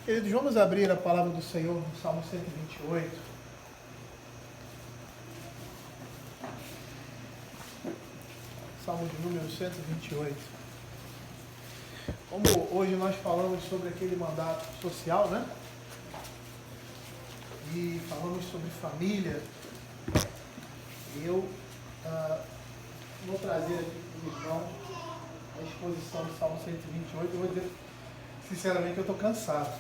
Queridos, vamos abrir a palavra do Senhor no Salmo 128. Salmo de número 128. Como hoje nós falamos sobre aquele mandato social, né? E falamos sobre família, eu vou trazer aqui para os irmãos a exposição do Salmo 128. Eu vou dizer, sinceramente, eu estou cansado.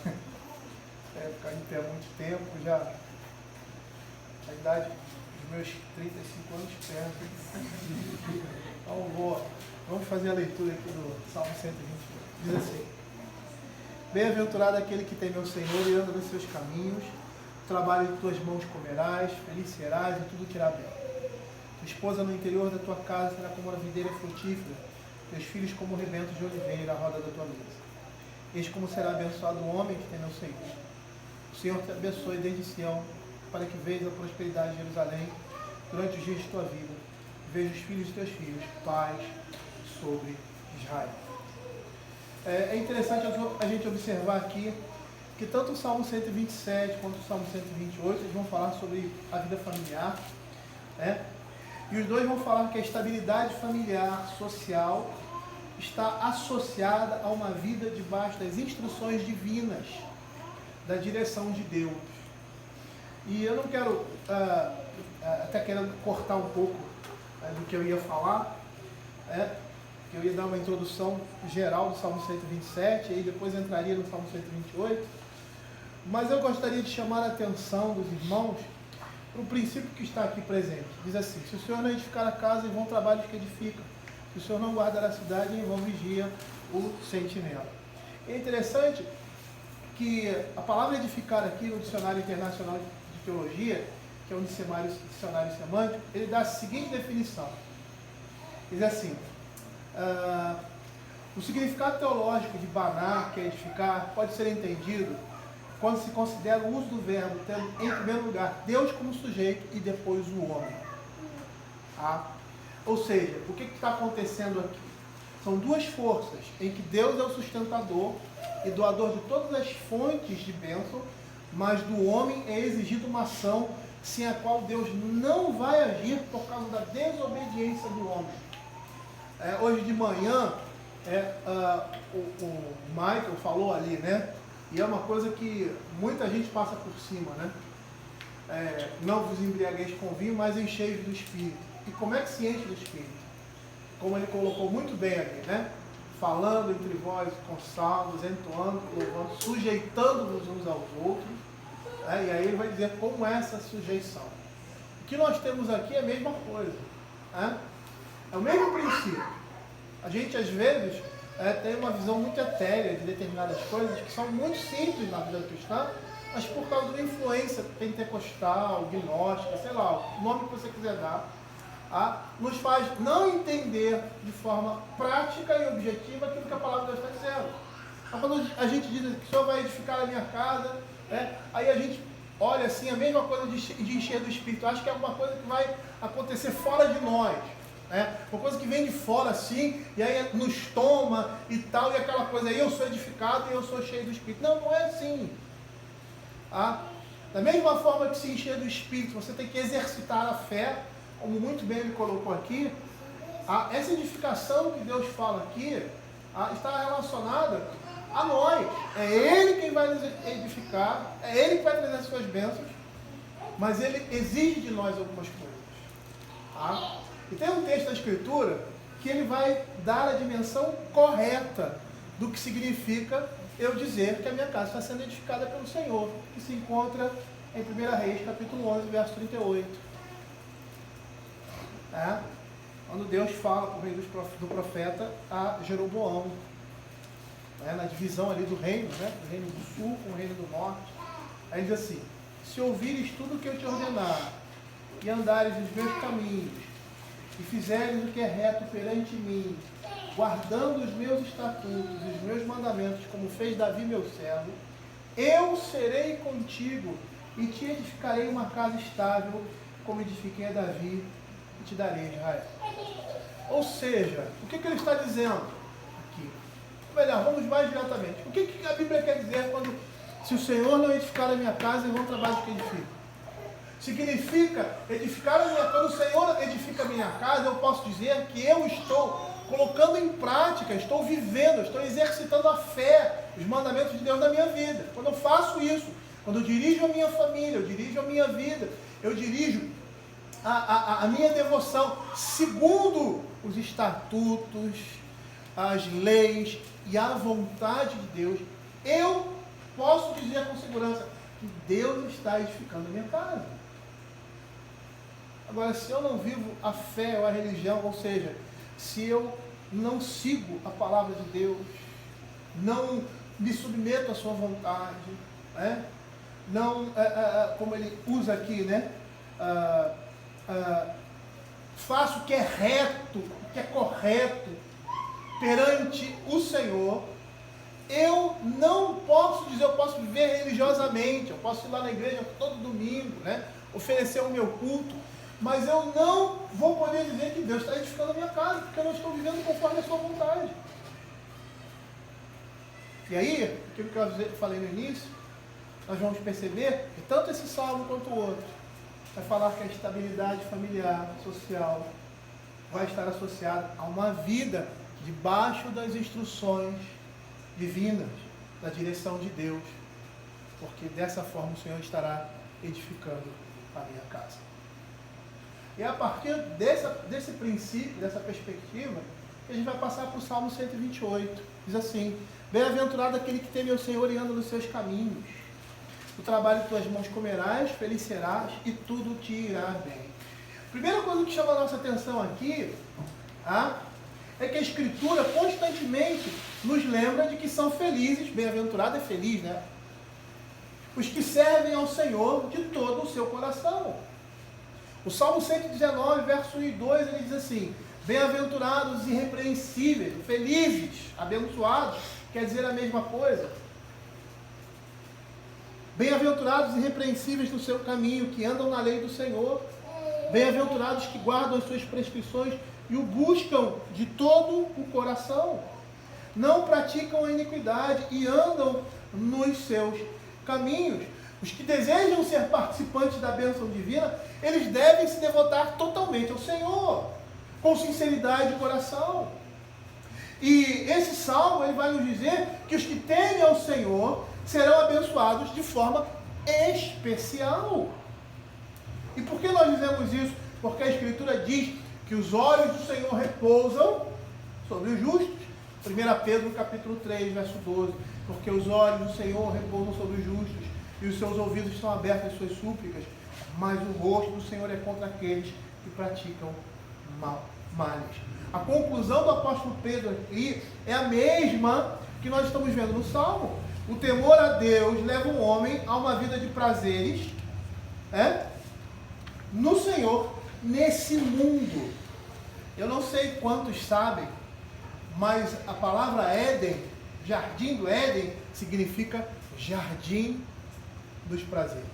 Ficar em pé há muito tempo, já a idade dos meus 35 anos pesa. Então vamos fazer a leitura aqui do Salmo 128. Diz assim: Bem-aventurado aquele que teme ao Senhor e anda nos seus caminhos, o trabalho de tuas mãos comerás, feliz serás e tudo te irá bem. Tua esposa no interior da tua casa será como uma videira frutífera, teus filhos como rebentos de oliveira à roda da tua mesa. Eis como será abençoado o homem que teme ao Senhor. O Senhor te abençoe desde Sião, para que vejas a prosperidade de Jerusalém durante os dias de tua vida. Veja os filhos de teus filhos, paz sobre Israel. É interessante a gente observar aqui que tanto o Salmo 127 quanto o Salmo 128 eles vão falar sobre a vida familiar, né? E os dois vão falar que a estabilidade familiar, social, está associada a uma vida debaixo das instruções divinas, da direção de Deus. E eu não quero, até querendo cortar um pouco do que eu ia falar, eu ia dar uma introdução geral do Salmo 127, e aí depois entraria no Salmo 128, mas eu gostaria de chamar a atenção dos irmãos para o princípio que está aqui presente. Diz assim: se o Senhor não edificar a casa, em vão trabalhos que edificam. Se o Senhor não guardar a cidade, em vão vigia o sentinela. É interessante que a palavra edificar aqui no Dicionário Internacional de Teologia, que é um dicionário semântico, ele dá a seguinte definição. Diz assim: o significado teológico de banar, que é edificar, pode ser entendido quando se considera o uso do verbo tendo, em primeiro lugar, Deus como sujeito e depois o homem. Ou seja, o que está acontecendo aqui? São duas forças em que Deus é o sustentador e doador de todas as fontes de bênção, mas do homem é exigida uma ação sem a qual Deus não vai agir por causa da desobediência do homem. Hoje de manhã, o Michael falou ali, né? E é uma coisa que muita gente passa por cima, né? Não vos embriagueis com vinho, mas encheis do Espírito. E como é que se enche do Espírito? Como ele colocou muito bem ali, né? Falando entre vós com salmos, entoando, louvando, sujeitando-vos uns aos outros. E aí ele vai dizer como é essa sujeição. O que nós temos aqui é a mesma coisa. É o mesmo princípio. A gente às vezes tem uma visão muito etérea de determinadas coisas que são muito simples na vida cristã, mas por causa da influência pentecostal, gnóstica, sei lá, o nome que você quiser dar, nos faz não entender de forma prática e objetiva aquilo que a palavra de Deus está dizendo. Então, quando a gente diz que o Senhor vai edificar a minha casa, aí a gente olha assim, a mesma coisa de encher do Espírito. Acho que é uma coisa que vai acontecer fora de nós. Uma coisa que vem de fora assim, e aí nos toma e tal, e aquela coisa aí, eu sou edificado e eu sou cheio do Espírito. Não, não é assim. Da mesma forma que se encher do Espírito, você tem que exercitar a fé, como muito bem ele colocou aqui. Essa edificação que Deus fala aqui está relacionada a nós. É Ele quem vai nos edificar, é Ele que vai trazer as suas bênçãos, mas Ele exige de nós algumas coisas. E tem um texto da Escritura que ele vai dar a dimensão correta do que significa eu dizer que a minha casa está sendo edificada pelo Senhor, que se encontra em 1 Reis, capítulo 11, verso 38. Quando Deus fala por meio do profeta a Jeroboão, na divisão ali do reino, do reino do sul com o reino do norte. Aí diz assim: se ouvires tudo o que eu te ordenar, e andares nos meus caminhos, e fizeres o que é reto perante mim, guardando os meus estatutos e os meus mandamentos, como fez Davi meu servo, eu serei contigo e te edificarei uma casa estável, como edifiquei a Davi, e te darei Israel. Ou seja, o que ele está dizendo aqui? Melhor, vamos mais diretamente. O que a Bíblia quer dizer quando Se o Senhor não edificar a minha casa, em vão trabalho de que edifica. Significa edificar a minha casa. Quando o Senhor edifica a minha casa, eu posso dizer que eu estou colocando em prática, estou vivendo, estou exercitando a fé, os mandamentos de Deus na minha vida. Quando eu faço isso, quando eu dirijo a minha família, eu dirijo a minha vida, eu dirijo a minha devoção segundo os estatutos, as leis e a vontade de Deus, eu posso dizer com segurança que Deus está edificando a minha casa. Agora, se eu não vivo a fé ou a religião, ou seja, se eu não sigo a palavra de Deus, não me submeto à sua vontade, né? Não, como ele usa aqui, né? Faço o que é reto, o que é correto perante o Senhor, eu não posso dizer, eu posso viver religiosamente, eu posso ir lá na igreja todo domingo, né? Oferecer o meu culto, mas eu não vou poder dizer que Deus está edificando a minha casa, porque eu não estou vivendo conforme a sua vontade. E aí, aquilo que eu falei no início, nós vamos perceber que tanto esse salmo quanto o outro vai falar que a estabilidade familiar, social, vai estar associada a uma vida debaixo das instruções divinas, da direção de Deus, porque dessa forma o Senhor estará edificando a minha casa. E a partir desse princípio, dessa perspectiva, que a gente vai passar para o Salmo 128. Diz assim: bem-aventurado aquele que teme ao Senhor e anda nos seus caminhos. O trabalho de tuas mãos comerás, feliz serás e tudo te irá bem. Primeira coisa que chama a nossa atenção aqui, é que a Escritura constantemente nos lembra de que são felizes, bem-aventurado é feliz, né? Os que servem ao Senhor de todo o seu coração. O Salmo 119, verso 1 e 2, ele diz assim: bem-aventurados irrepreensíveis, felizes, abençoados, quer dizer a mesma coisa. Bem-aventurados irrepreensíveis no seu caminho, que andam na lei do Senhor. Bem-aventurados que guardam as suas prescrições e o buscam de todo o coração. Não praticam a iniquidade e andam nos seus caminhos. Os que desejam ser participantes da bênção divina, eles devem se devotar totalmente ao Senhor, com sinceridade de coração. E esse salmo ele vai nos dizer que os que temem ao Senhor serão abençoados de forma especial. E por que nós dizemos isso? Porque a Escritura diz que os olhos do Senhor repousam sobre os justos. 1 Pedro capítulo 3, verso 12. Porque os olhos do Senhor repousam sobre os justos, e os seus ouvidos estão abertos às suas súplicas, mas o rosto do Senhor é contra aqueles que praticam males. A conclusão do apóstolo Pedro aqui é a mesma que nós estamos vendo no Salmo. O temor a Deus leva um homem a uma vida de prazeres, no Senhor, nesse mundo. Eu não sei quantos sabem, mas a palavra Éden, jardim do Éden, significa jardim dos prazeres.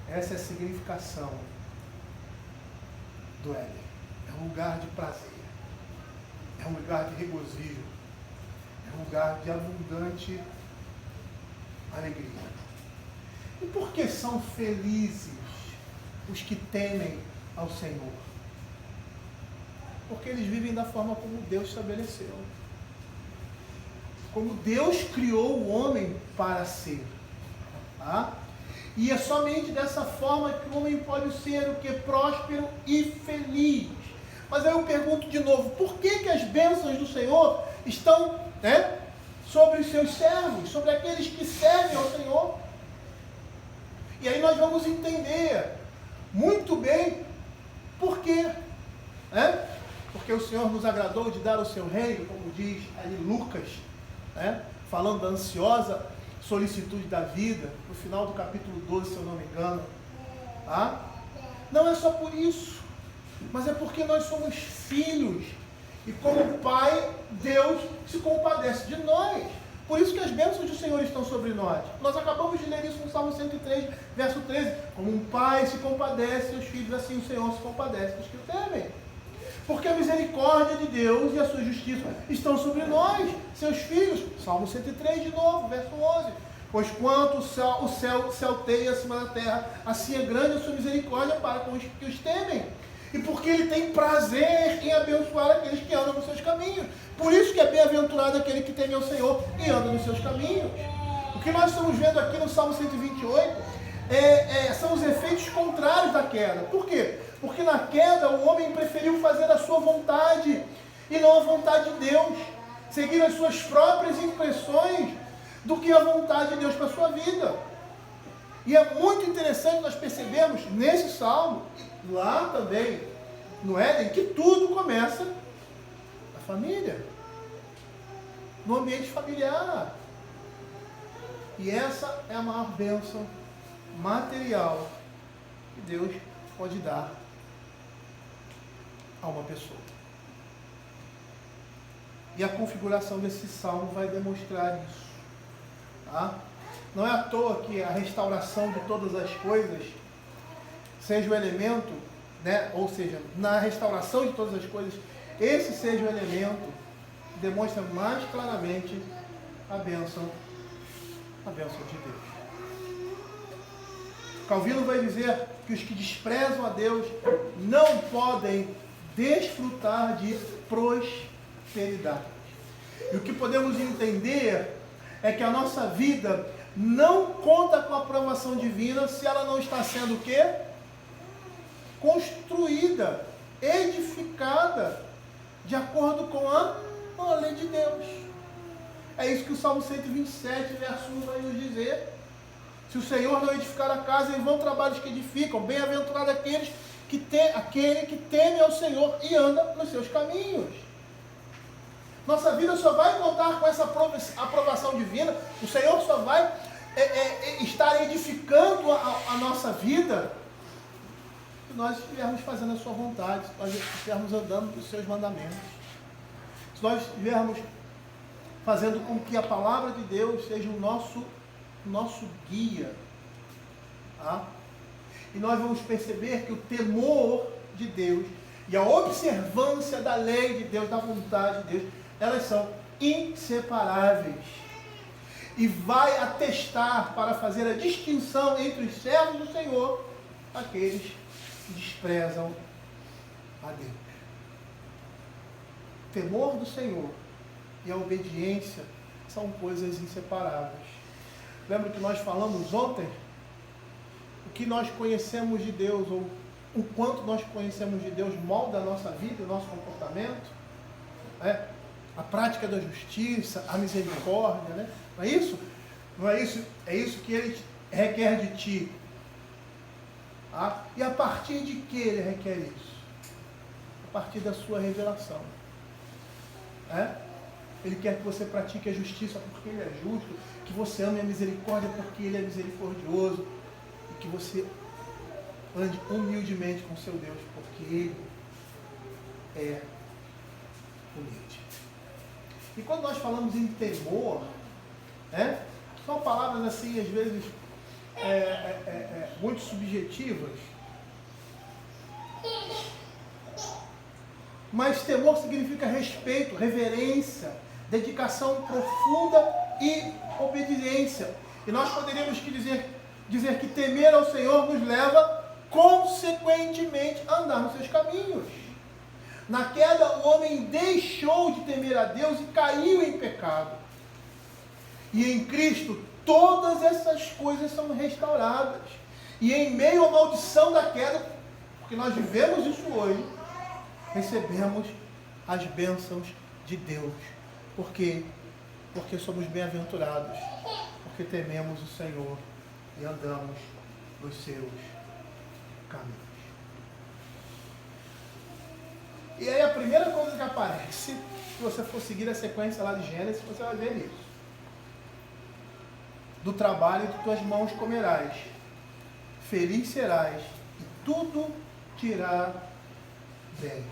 Essa é a significação do Éden. É um lugar de prazer, é um lugar de regozijo, é um lugar de abundante alegria. E por que são felizes os que temem ao Senhor? Porque eles vivem da forma como Deus estabeleceu. Como Deus criou o homem para ser. E é somente dessa forma que o homem pode ser o que? Próspero e feliz. Mas aí eu pergunto de novo, por que as bênçãos do Senhor estão sobre os seus servos, sobre aqueles que servem ao Senhor? E aí nós vamos entender muito bem por quê. Porque o Senhor nos agradou de dar o seu reino, como diz ali Lucas, falando da ansiosa solicitude da vida, no final do capítulo 12, se eu não me engano. Não é só por isso, mas é porque nós somos filhos, e como Pai, Deus se compadece de nós. Por isso que as bênçãos do Senhor estão sobre nós. Nós acabamos de ler isso no Salmo 103, verso 13. Como um pai se compadece dos seus filhos, assim o Senhor se compadece dos que o temem. Porque a misericórdia de Deus e a sua justiça estão sobre nós, seus filhos. Salmo 103 de novo, verso 11. Pois quanto o céu se alteia acima da terra, assim é grande a sua misericórdia para com os que os temem. E porque Ele tem prazer em abençoar aqueles que andam nos seus caminhos. Por isso que é bem-aventurado aquele que teme ao Senhor e anda nos seus caminhos. O que nós estamos vendo aqui no Salmo 128 são os efeitos contrários da queda. Por quê? Porque na queda o homem preferiu fazer a sua vontade e não a vontade de Deus. Seguir as suas próprias impressões do que a vontade de Deus para a sua vida. E é muito interessante nós percebermos nesse salmo, lá também, no Éden, que tudo começa na família, no ambiente familiar. E essa é a maior bênção material que Deus pode dar a uma pessoa. E a configuração desse salmo vai demonstrar isso. Tá? Não é à toa que a restauração de todas as coisas seja o elemento, né? Ou seja, na restauração de todas as coisas, esse seja o elemento que demonstra mais claramente a bênção de Deus. Calvino vai dizer que os que desprezam a Deus não podem desfrutar de prosperidade. E o que podemos entender é que a nossa vida não conta com a aprovação divina se ela não está sendo o quê? Construída, edificada, de acordo com a lei de Deus. É isso que o Salmo 127, verso 1 vai nos dizer. Se o Senhor não edificar a casa, em vão trabalhos que edificam. Bem-aventurado aquele que teme ao Senhor e anda nos seus caminhos. Nossa vida só vai contar com essa aprovação divina. O Senhor só vai estar edificando a nossa vida se nós estivermos fazendo a sua vontade, se nós estivermos andando nos seus mandamentos, se nós estivermos fazendo com que a palavra de Deus seja o nosso guia. Tá? E nós vamos perceber que o temor de Deus e a observância da lei de Deus, da vontade de Deus, elas são inseparáveis. E vai atestar para fazer a distinção entre os servos do Senhor, aqueles que desprezam a Deus. O temor do Senhor e a obediência são coisas inseparáveis. Lembra que nós falamos ontem? O que nós conhecemos de Deus, ou o quanto nós conhecemos de Deus, molda a nossa vida, o nosso comportamento. A prática da justiça, a misericórdia, né? Não é isso? Não é isso? É isso que Ele requer de ti. E a partir de que Ele requer isso? A partir da sua revelação. Ele quer que você pratique a justiça porque Ele é justo, que você ame a misericórdia porque Ele é misericordioso, e que você ande humildemente com seu Deus porque Ele é humilde. E quando nós falamos em temor, são palavras assim, às vezes, muito subjetivas. Mas temor significa respeito, reverência, dedicação profunda e obediência. E nós poderíamos dizer que temer ao Senhor nos leva, consequentemente, a andar nos seus caminhos. Na queda, o homem deixou de temer a Deus e caiu em pecado. E em Cristo, todas essas coisas são restauradas. E em meio à maldição da queda, porque nós vivemos isso hoje, recebemos as bênçãos de Deus. Por quê? Porque somos bem-aventurados. Porque tememos o Senhor e andamos nos seus caminhos. E aí a primeira coisa que aparece, se você for seguir a sequência lá de Gênesis, você vai ver isso. Do trabalho de tuas mãos comerás, feliz serás, e tudo te irá bem.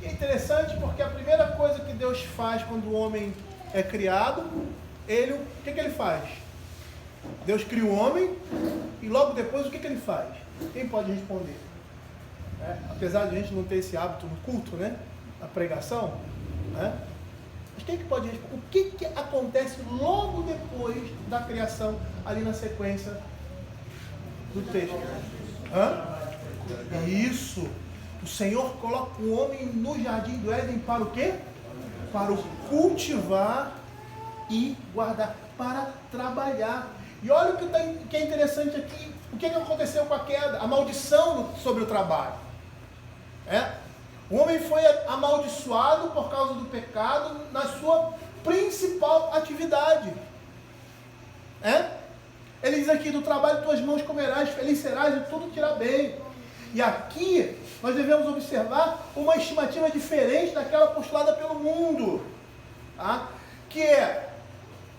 E é interessante porque a primeira coisa que Deus faz quando o homem é criado, o que ele faz? Deus cria o homem e logo depois o que ele faz? Quem pode responder? apesar de a gente não ter esse hábito no culto, né? A pregação, né? Mas quem que pode responder? O que acontece logo depois da criação, ali na sequência do texto? Isso. O Senhor coloca o homem no jardim do Éden para o quê? Para o cultivar e guardar, para trabalhar. E olha o que é interessante aqui. O que aconteceu com a queda? A maldição sobre o trabalho. O homem foi amaldiçoado por causa do pecado na sua principal atividade. Ele diz aqui, do trabalho de tuas mãos comerás, feliz serás e tudo te irá bem. E aqui nós devemos observar uma estimativa diferente daquela postulada pelo mundo. Que é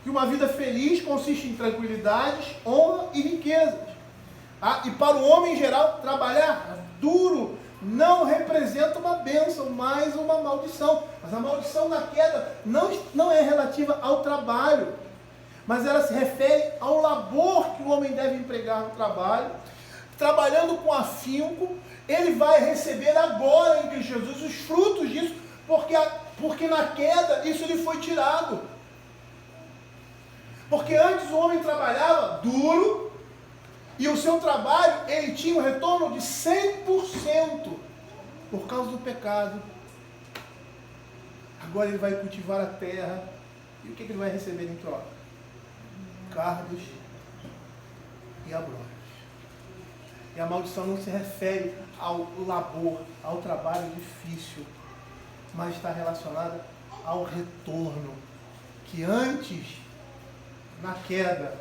que uma vida feliz consiste em tranquilidades, honra e riquezas. E para o homem em geral, trabalhar duro não representa uma bênção, mas uma maldição. Mas a maldição da queda não é relativa ao trabalho, mas ela se refere ao labor que o homem deve empregar no trabalho. Trabalhando com afinco, ele vai receber agora em Cristo Jesus os frutos disso, porque na queda isso lhe foi tirado. Porque antes o homem trabalhava duro, e o seu trabalho, ele tinha um retorno de 100% por causa do pecado. Agora ele vai cultivar a terra. E o que ele vai receber em troca? Cardos e abrolhos. E a maldição não se refere ao labor, ao trabalho difícil, mas está relacionada ao retorno, que antes, na queda,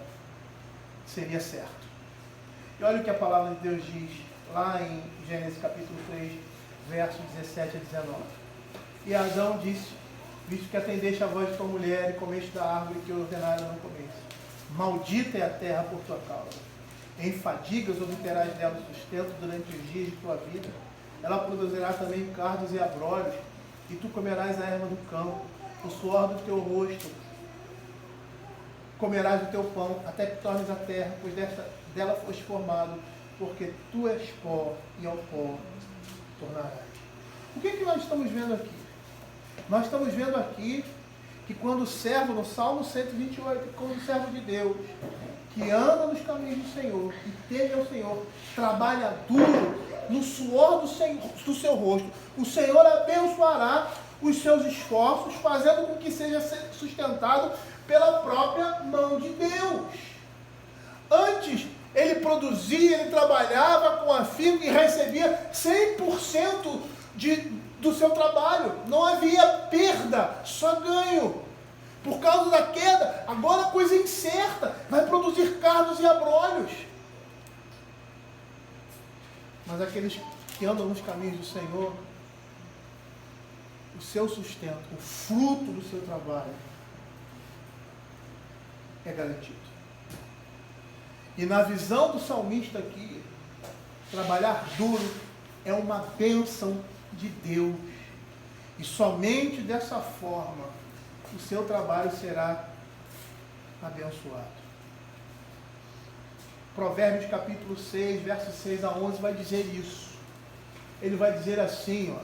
seria certo. E olha o que a palavra de Deus diz lá em Gênesis capítulo 3, versos 17 a 19. E Adão disse, visto que atendeste a voz de tua mulher e comeste da árvore que eu ordenara não comesse, maldita é a terra por tua causa. Em fadigas obterás dela sustento durante os dias de tua vida. Ela produzirá também cardos e abrolhos, e tu comerás a erva do campo, o suor do teu rosto, comerás o teu pão, até que tornes a terra, pois dela foste formado, porque tu és pó, e ao pó tornarás. O que nós estamos vendo aqui? Nós estamos vendo aqui que quando o servo, no Salmo 128, quando o servo de Deus, que anda nos caminhos do Senhor, e teme ao Senhor, trabalha duro, no suor do seu rosto, o Senhor abençoará os seus esforços, fazendo com que seja sustentado pela própria mão de Deus. Antes, ele produzia, ele trabalhava com afinco e recebia 100% do seu trabalho. Não havia perda, só ganho. Por causa da queda, agora a coisa é incerta, vai produzir cardos e abrolhos. Mas aqueles que andam nos caminhos do Senhor, o seu sustento, o fruto do seu trabalho é garantido. E na visão do salmista aqui, trabalhar duro é uma bênção de Deus. E somente dessa forma o seu trabalho será abençoado. Provérbios capítulo 6, versos 6 a 11 vai dizer isso. Ele vai dizer assim,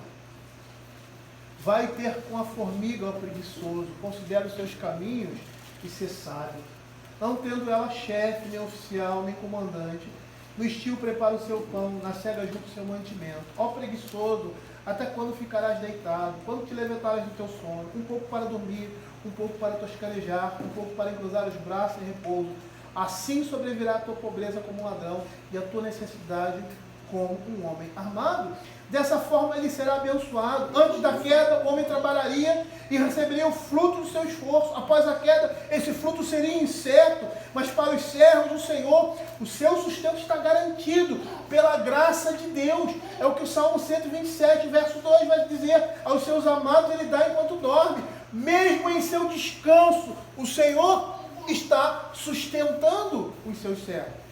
vai ter com a formiga o preguiçoso, considera os seus caminhos e ser sábio. Não tendo ela chefe, nem oficial, nem comandante, no estio prepara o seu pão, na cega junta o seu mantimento. Ó preguiçoso, até quando ficarás deitado? Quando te levantarás do teu sono? Um pouco para dormir, um pouco para toscanejar, um pouco para cruzar os braços em repouso. Assim sobrevirá a tua pobreza como um ladrão, e a tua necessidade como um homem armado. Dessa forma ele será abençoado. Antes da queda, o homem trabalharia e receberia o fruto do seu esforço. Após a queda, esse fruto seria incerto, mas para os servos do Senhor, o seu sustento está garantido pela graça de Deus. É o que o Salmo 127, verso 2 vai dizer: aos seus amados ele dá enquanto dorme. Mesmo em seu descanso, o Senhor está sustentando os seus servos.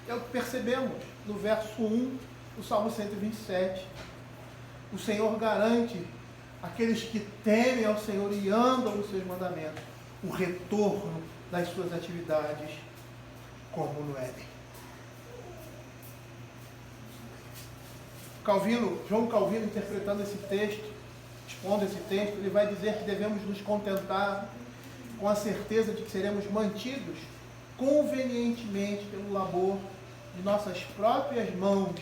É o que percebemos no verso 1 do Salmo 127. O Senhor garante àqueles que temem ao Senhor e andam nos seus mandamentos o retorno das suas atividades como no Éden. João Calvino, interpretando esse texto, expondo esse texto, ele vai dizer que devemos nos contentar com a certeza de que seremos mantidos convenientemente pelo labor de nossas próprias mãos,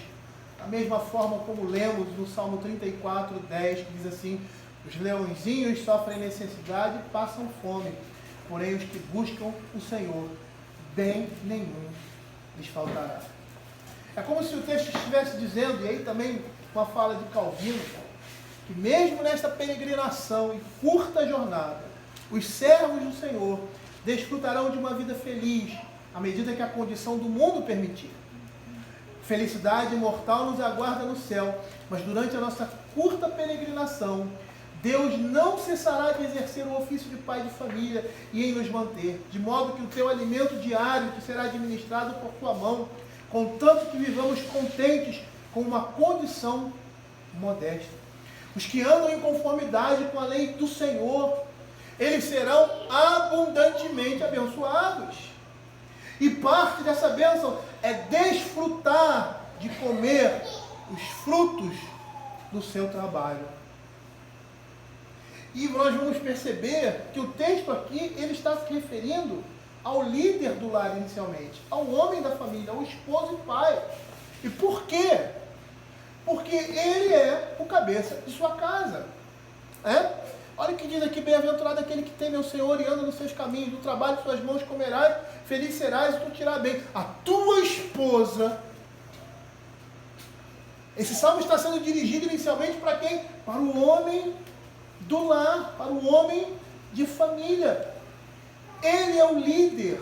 da mesma forma como lemos no Salmo 34, 10, que diz assim: os leõezinhos sofrem necessidade e passam fome, porém os que buscam o Senhor, bem nenhum lhes faltará. É como se o texto estivesse dizendo, e aí também uma fala de Calvino, que mesmo nesta peregrinação e curta jornada, os servos do Senhor desfrutarão de uma vida feliz, à medida que a condição do mundo permitir. Felicidade imortal nos aguarda no céu, mas durante a nossa curta peregrinação, Deus não cessará de exercer o ofício de pai de família e em nos manter, de modo que o teu alimento diário te será administrado por tua mão, contanto que vivamos contentes com uma condição modesta. Os que andam em conformidade com a lei do Senhor, eles serão abundantemente abençoados. E parte dessa bênção é desfrutar de comer os frutos do seu trabalho. E nós vamos perceber que o texto aqui, ele está se referindo ao líder do lar inicialmente, ao homem da família, ao esposo e pai. E por quê? Porque ele é o cabeça de sua casa. Olha o que diz aqui: bem-aventurado aquele que teme ao Senhor e anda nos seus caminhos, do trabalho de suas mãos comerás, feliz serás e tu te irá bem. A tua esposa. Esse salmo está sendo dirigido inicialmente para quem? Para o homem do lar, para o homem de família. Ele é o líder.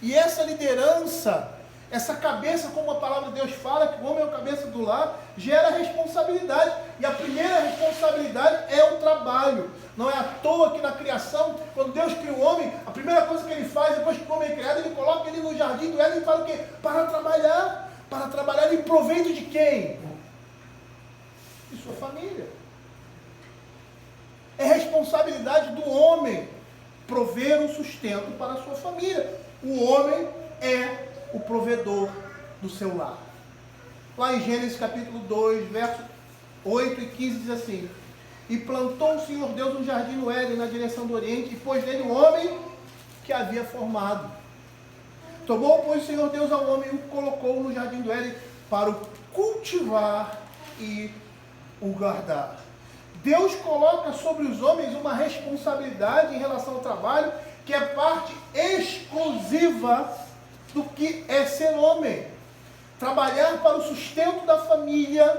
E essa liderança, essa cabeça, como a palavra de Deus fala, que o homem é o cabeça do lar, gera responsabilidade. E a primeira responsabilidade é o trabalho. Não é à toa que na criação, quando Deus cria o homem, a primeira coisa que ele faz, depois que o homem é criado, ele coloca ele no jardim do Éden e fala o quê? Para trabalhar. Para trabalhar em proveito de quem? De sua família. É responsabilidade do homem prover um sustento para a sua família. O homem é o provedor do seu lar. Lá em Gênesis capítulo 2, versos 8 e 15 diz assim: e plantou o Senhor Deus um jardim no Éden, na direção do Oriente, e pôs nele o homem que havia formado. Tomou, pois, o Senhor Deus ao homem e o colocou no jardim do Éden para o cultivar e o guardar. Deus coloca sobre os homens uma responsabilidade em relação ao trabalho que é parte exclusiva do que é ser homem. Trabalhar para o sustento da família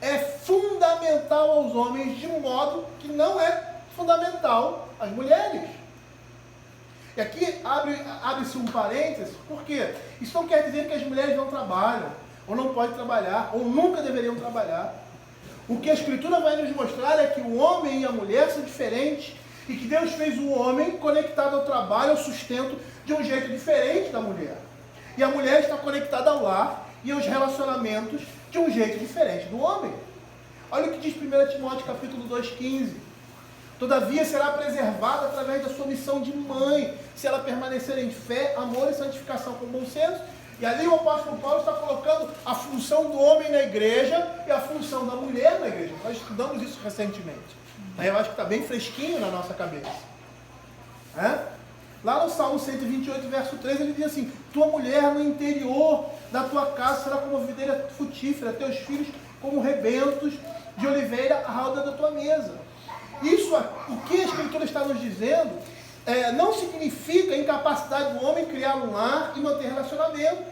é fundamental aos homens, de um modo que não é fundamental às mulheres. E aqui abre-se um parênteses, por quê? Isso não quer dizer que as mulheres não trabalham, ou não podem trabalhar, ou nunca deveriam trabalhar. O que a Escritura vai nos mostrar é que o homem e a mulher são diferentes e que Deus fez o homem conectado ao trabalho, ao sustento, de um jeito diferente da mulher. E a mulher está conectada ao lar e aos relacionamentos de um jeito diferente do homem. Olha o que diz 1 Timóteo capítulo 2,15. Todavia será preservada através da sua missão de mãe, se ela permanecer em fé, amor e santificação com bom senso. E ali o apóstolo Paulo está colocando a função do homem na igreja e a função da mulher na igreja. Nós estudamos isso recentemente. Eu acho que está bem fresquinho na nossa cabeça. Lá no Salmo 128, verso 3, ele diz assim: tua mulher no interior da tua casa será como videira frutífera, teus filhos como rebentos de oliveira à roda da tua mesa. Isso, o que a Escritura está nos dizendo, não significa a incapacidade do homem criar um lar e manter relacionamentos,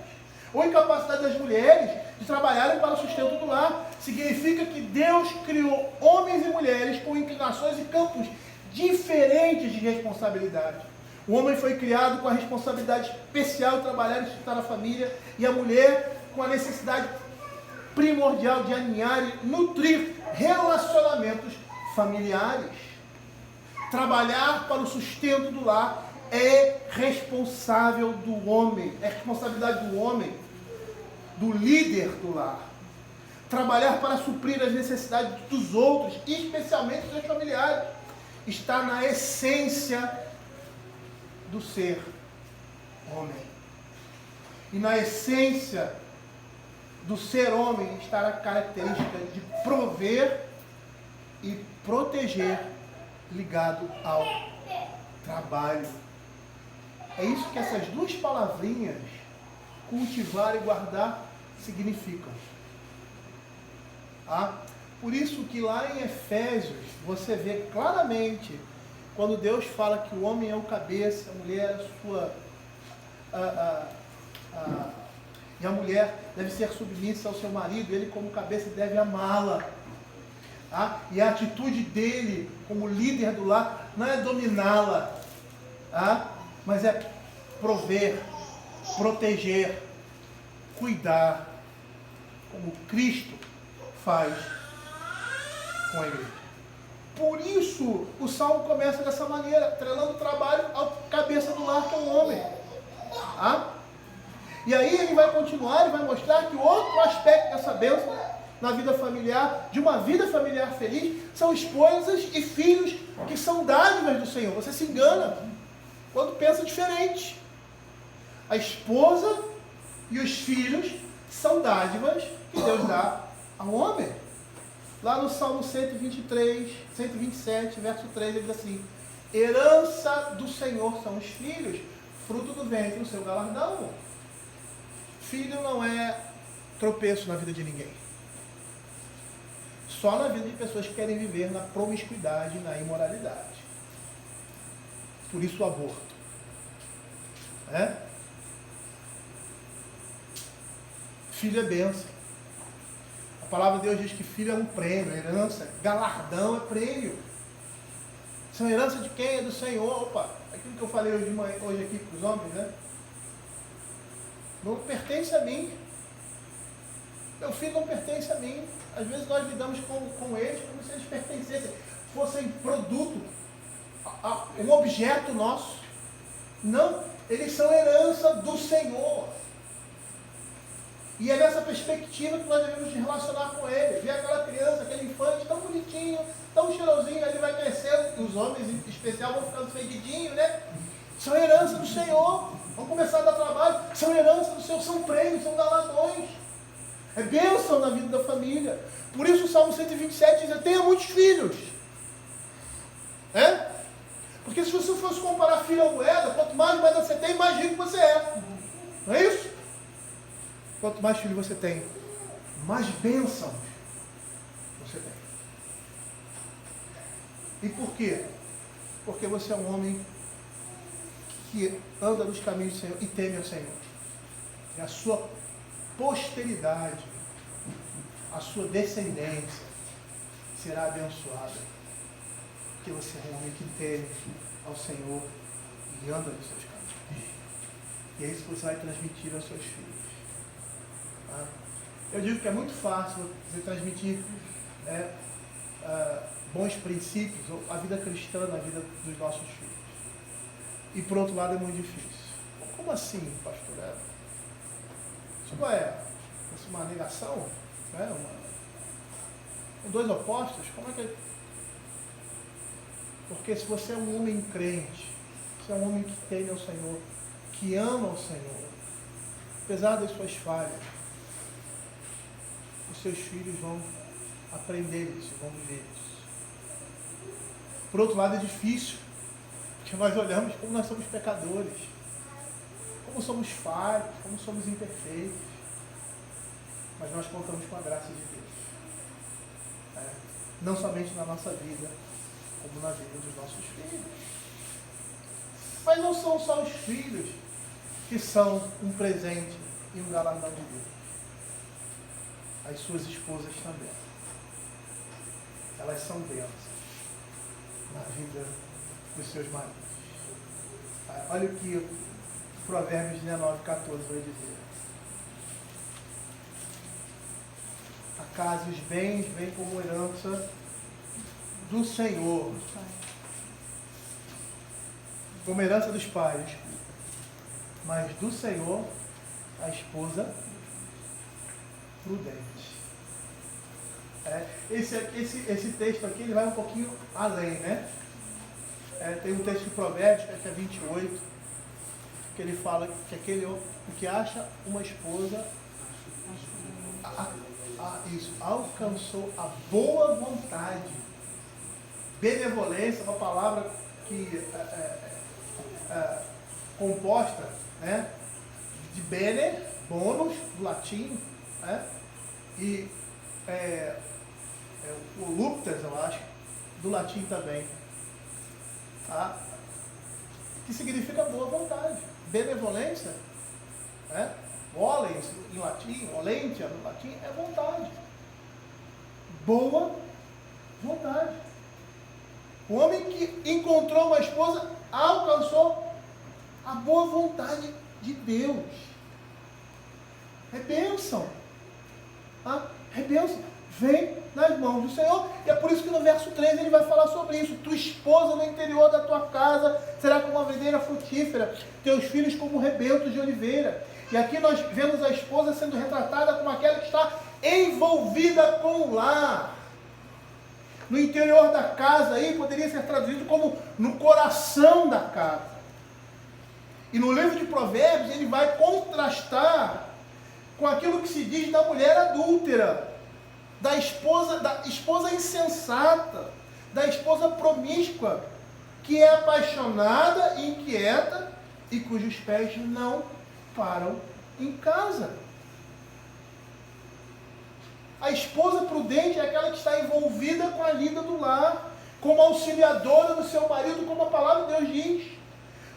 ou incapacidade das mulheres de trabalharem para o sustento do lar. Significa que Deus criou homens e mulheres com inclinações e campos diferentes de responsabilidade. O homem foi criado com a responsabilidade especial de trabalhar e sustentar a família, e a mulher com a necessidade primordial de alinhar e nutrir relacionamentos familiares. Trabalhar para o sustento do lar é responsável do homem, é responsabilidade do homem, do líder do lar. Trabalhar para suprir as necessidades dos outros, especialmente dos seus familiares, está na essência do ser homem. E na essência do ser homem está a característica de prover e proteger ligado ao trabalho. É isso que essas duas palavrinhas, cultivar e guardar, significam. Por isso que lá em Efésios, você vê claramente, quando Deus fala que o homem é o cabeça, a mulher é a sua... e a mulher deve ser submissa ao seu marido, ele como cabeça deve amá-la. E a atitude dele como líder do lar não é dominá-la, mas é prover, proteger, cuidar, como Cristo faz com a igreja. Por isso o salmo começa dessa maneira, atrelando o trabalho à cabeça do lar, que é o homem. E aí ele vai continuar e vai mostrar que o outro aspecto dessa bênção na vida familiar, de uma vida familiar feliz, são esposas e filhos que são dádivas do Senhor. Você se engana quando pensa diferente. A esposa e os filhos são dádivas que Deus dá ao homem. Lá no Salmo 127, verso 3, ele diz assim: herança do Senhor são os filhos, fruto do ventre, o seu galardão. Filho não é tropeço na vida de ninguém. Só na vida de pessoas que querem viver na promiscuidade e na imoralidade. Por isso o aborto. Filho é bênção. A palavra de Deus diz que filho é um prêmio, herança, galardão é prêmio. São herança de quem? É do Senhor. Opa, aquilo que eu falei hoje aqui para os homens, não pertence a mim. Meu filho não pertence a mim. Às vezes nós lidamos com eles como se eles pertencessem, fossem produto, um objeto nosso. Não, eles são herança do Senhor. E é nessa perspectiva que nós devemos nos relacionar com eles. Ver aquela criança, aquele infante tão bonitinho, tão cheirosinho, ele vai crescendo, e os homens em especial vão ficando fedidinhos, São herança do Senhor. Vão começar a dar trabalho, são herança do Senhor, são prêmios, são galardões. É bênção na vida da família. Por isso o Salmo 127 diz: tenha muitos filhos. Porque se você fosse comparar filho a moeda, quanto mais moeda você tem, mais rico você é. Não é isso? Quanto mais filho você tem, mais bênçãos você tem. E por quê? Porque você é um homem que anda nos caminhos do Senhor e teme ao Senhor. E a sua posteridade, a sua descendência será abençoada. Porque você é um homem que teme ao Senhor e anda nos seus caminhos. E é isso que você vai transmitir aos seus filhos. Eu digo que é muito fácil você transmitir bons princípios, a vida cristã na vida dos nossos filhos. E por outro lado é muito difícil. Como assim, pastor? Isso não é uma negação? Dois opostos? Como é que é? Porque se você é um homem crente, você é um homem que teme ao Senhor, que ama o Senhor, apesar das suas falhas, os seus filhos vão aprender isso, vão viver isso. Por outro lado é difícil, porque nós olhamos como nós somos pecadores, como somos falhos, como somos imperfeitos, mas nós contamos com a graça de Deus. Não somente na nossa vida, como na vida dos nossos filhos. Mas não são só os filhos que são um presente e um galardão de Deus. As suas esposas também. Elas são bênçãos na vida dos seus maridos. Olha o que Provérbios 19:14 vai dizer. A casa e os bens vêm como herança do Senhor, como herança dos pais, mas do Senhor a esposa prudente. Esse texto aqui ele vai um pouquinho além, tem um texto de Provérbios, que é 28, que ele fala que aquele que acha uma esposa Isso, alcançou a boa vontade. Benevolência é uma palavra que composta, né, de bene, bônus, do latim, né, e o luptas, eu acho, do latim também, tá? Que significa boa vontade. Benevolência, né? Volens em latim, olentia no latim, é vontade. Boa vontade. O homem que encontrou uma esposa alcançou a boa vontade de Deus. É bênção. Tá? É bênção. Vem nas mãos do Senhor. E é por isso que no verso 3 ele vai falar sobre isso. Tua esposa no interior da tua casa será como uma videira frutífera, teus filhos como rebentos de oliveira. E aqui nós vemos a esposa sendo retratada como aquela que está envolvida com o lar. No interior da casa aí poderia ser traduzido como no coração da casa. E no livro de Provérbios ele vai contrastar com aquilo que se diz da mulher adúltera, da esposa insensata, da esposa promíscua, que é apaixonada e inquieta e cujos pés não param em casa. A esposa prudente é aquela que está envolvida com a lida do lar, como auxiliadora do seu marido, como a palavra de Deus diz.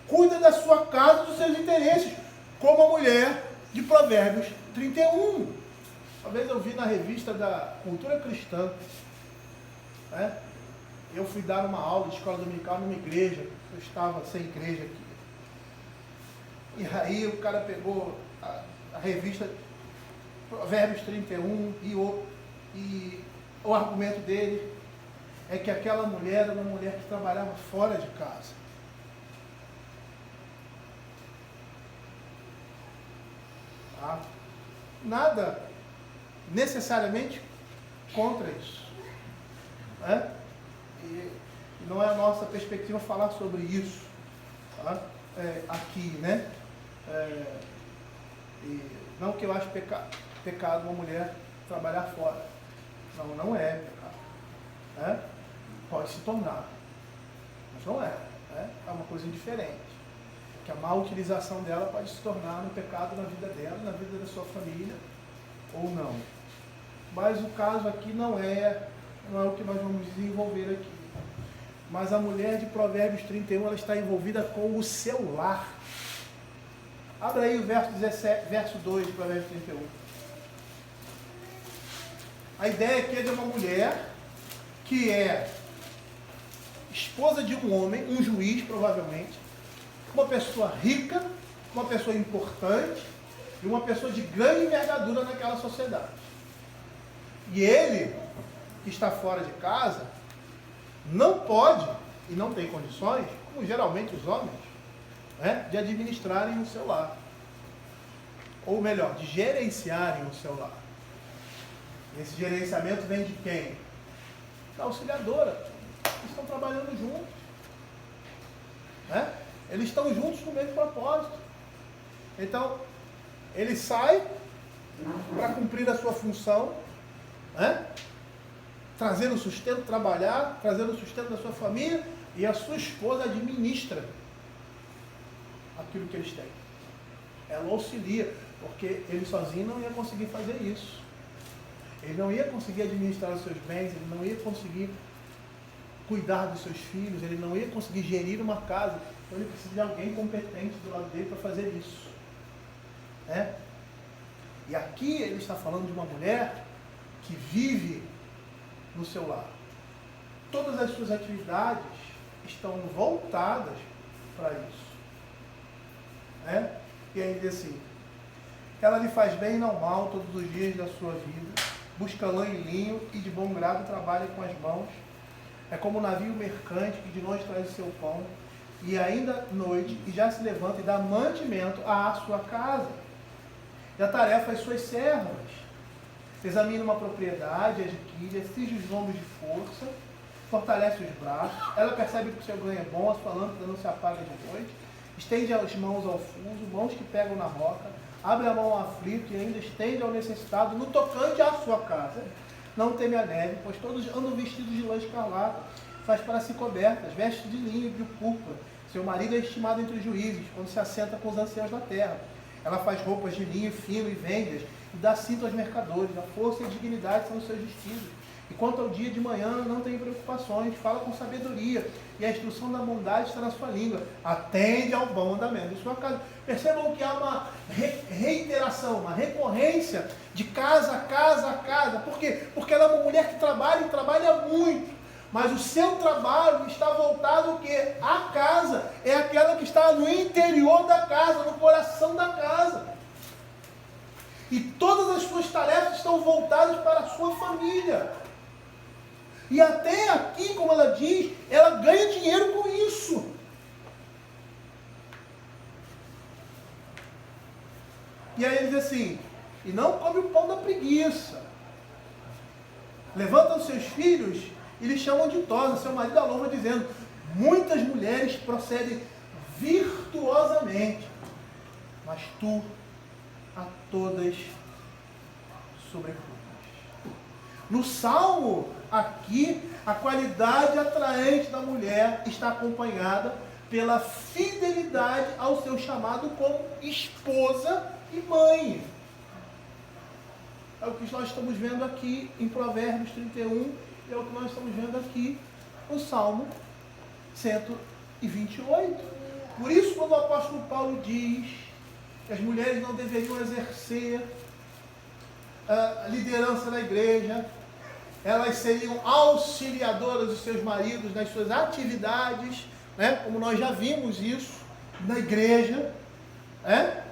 Cuida da sua casa, dos seus interesses, como a mulher de Provérbios 31. Uma vez eu vi na revista da Cultura Cristã, né? Eu fui dar uma aula de escola dominical numa igreja, eu estava sem igreja aqui. E aí o cara pegou a revista Provérbios 31 e o argumento dele é que aquela mulher era uma mulher que trabalhava fora de casa. Tá? Nada necessariamente contra isso. Né? E não é a nossa perspectiva falar sobre isso, tá? Aqui, né? E não que eu ache pecado uma mulher trabalhar fora. Não é pecado. Né? Pode se tornar, mas não é. Né? É uma coisa diferente. Que a má utilização dela pode se tornar um pecado na vida dela, na vida da sua família, ou não. Mas o caso aqui não é o que nós vamos desenvolver aqui. Mas a mulher de Provérbios 31, ela está envolvida com o seu lar. Abra aí o verso 2 de Provérbios 31. A ideia aqui é de uma mulher que é esposa de um homem, um juiz provavelmente, uma pessoa rica, uma pessoa importante e uma pessoa de grande envergadura naquela sociedade. E ele, que está fora de casa, não pode e não tem condições, como geralmente os homens, né, de administrarem o seu lar. Ou melhor, de gerenciarem o seu lar. Esse gerenciamento vem de quem? Da auxiliadora. Eles estão trabalhando juntos. Né? Eles estão juntos no mesmo propósito. Então, ele sai para cumprir a sua função, né? Trazer o sustento, trabalhar, trazer o sustento da sua família, e a sua esposa administra aquilo que eles têm. Ela auxilia, porque ele sozinho não ia conseguir fazer isso. Ele não ia conseguir administrar os seus bens, ele não ia conseguir cuidar dos seus filhos, ele não ia conseguir gerir uma casa. Então ele precisa de alguém competente do lado dele para fazer isso. Né? E aqui ele está falando de uma mulher que vive no seu lar. Todas as suas atividades estão voltadas para isso. Né? E aí diz assim: ela lhe faz bem e não mal todos os dias da sua vida, busca lã e linho e de bom grado trabalha com as mãos. É como um navio mercante que de longe traz o seu pão, e ainda noite, e já se levanta e dá mantimento à sua casa. E a tarefa às suas servas. Examina uma propriedade, adquire, exige os lombos de força, fortalece os braços. Ela percebe que o seu ganho é bom, a sua lâmpada não se apaga de noite. Estende as mãos ao fundo, mãos que pegam na roca. abre a mão ao aflito e ainda estende ao necessitado no tocante à sua casa. Não teme a neve, pois todos andam vestidos de lã escarlata, faz para si cobertas, veste de linho e de púrpura. Seu marido é estimado entre os juízes, quando se assenta com os anciãos da terra. Ela faz roupas de linho fino e vende-as, e dá cinto aos mercadores. A força e a dignidade são os seus vestidos. E quanto ao dia de manhã, não tem preocupações, fala com sabedoria, e a instrução da bondade está na sua língua. Atende ao bom andamento de sua casa. Percebam que há uma reiteração, uma recorrência de casa a casa a casa. Por quê? Porque ela é uma mulher que trabalha e trabalha muito. Mas o seu trabalho está voltado ao quê? A casa é aquela que está no interior da casa, no coração da casa. E todas as suas tarefas estão voltadas para a sua família. E até aqui, como ela diz, ela ganha dinheiro com isso. E aí ele diz assim, e não come o pão da preguiça. Levanta os seus filhos e lhe chamam de tosa, seu marido a louva, dizendo, muitas mulheres procedem virtuosamente, mas tu a todas sobrepujas. No Salmo, aqui, a qualidade atraente da mulher está acompanhada pela fidelidade ao seu chamado como esposa e mãe. É o que nós estamos vendo aqui em Provérbios 31, é o que nós estamos vendo aqui no Salmo 128. Por isso, quando o apóstolo Paulo diz que as mulheres não deveriam exercer a liderança na igreja, elas seriam auxiliadoras dos seus maridos nas suas atividades, né? Como nós já vimos isso na igreja, né?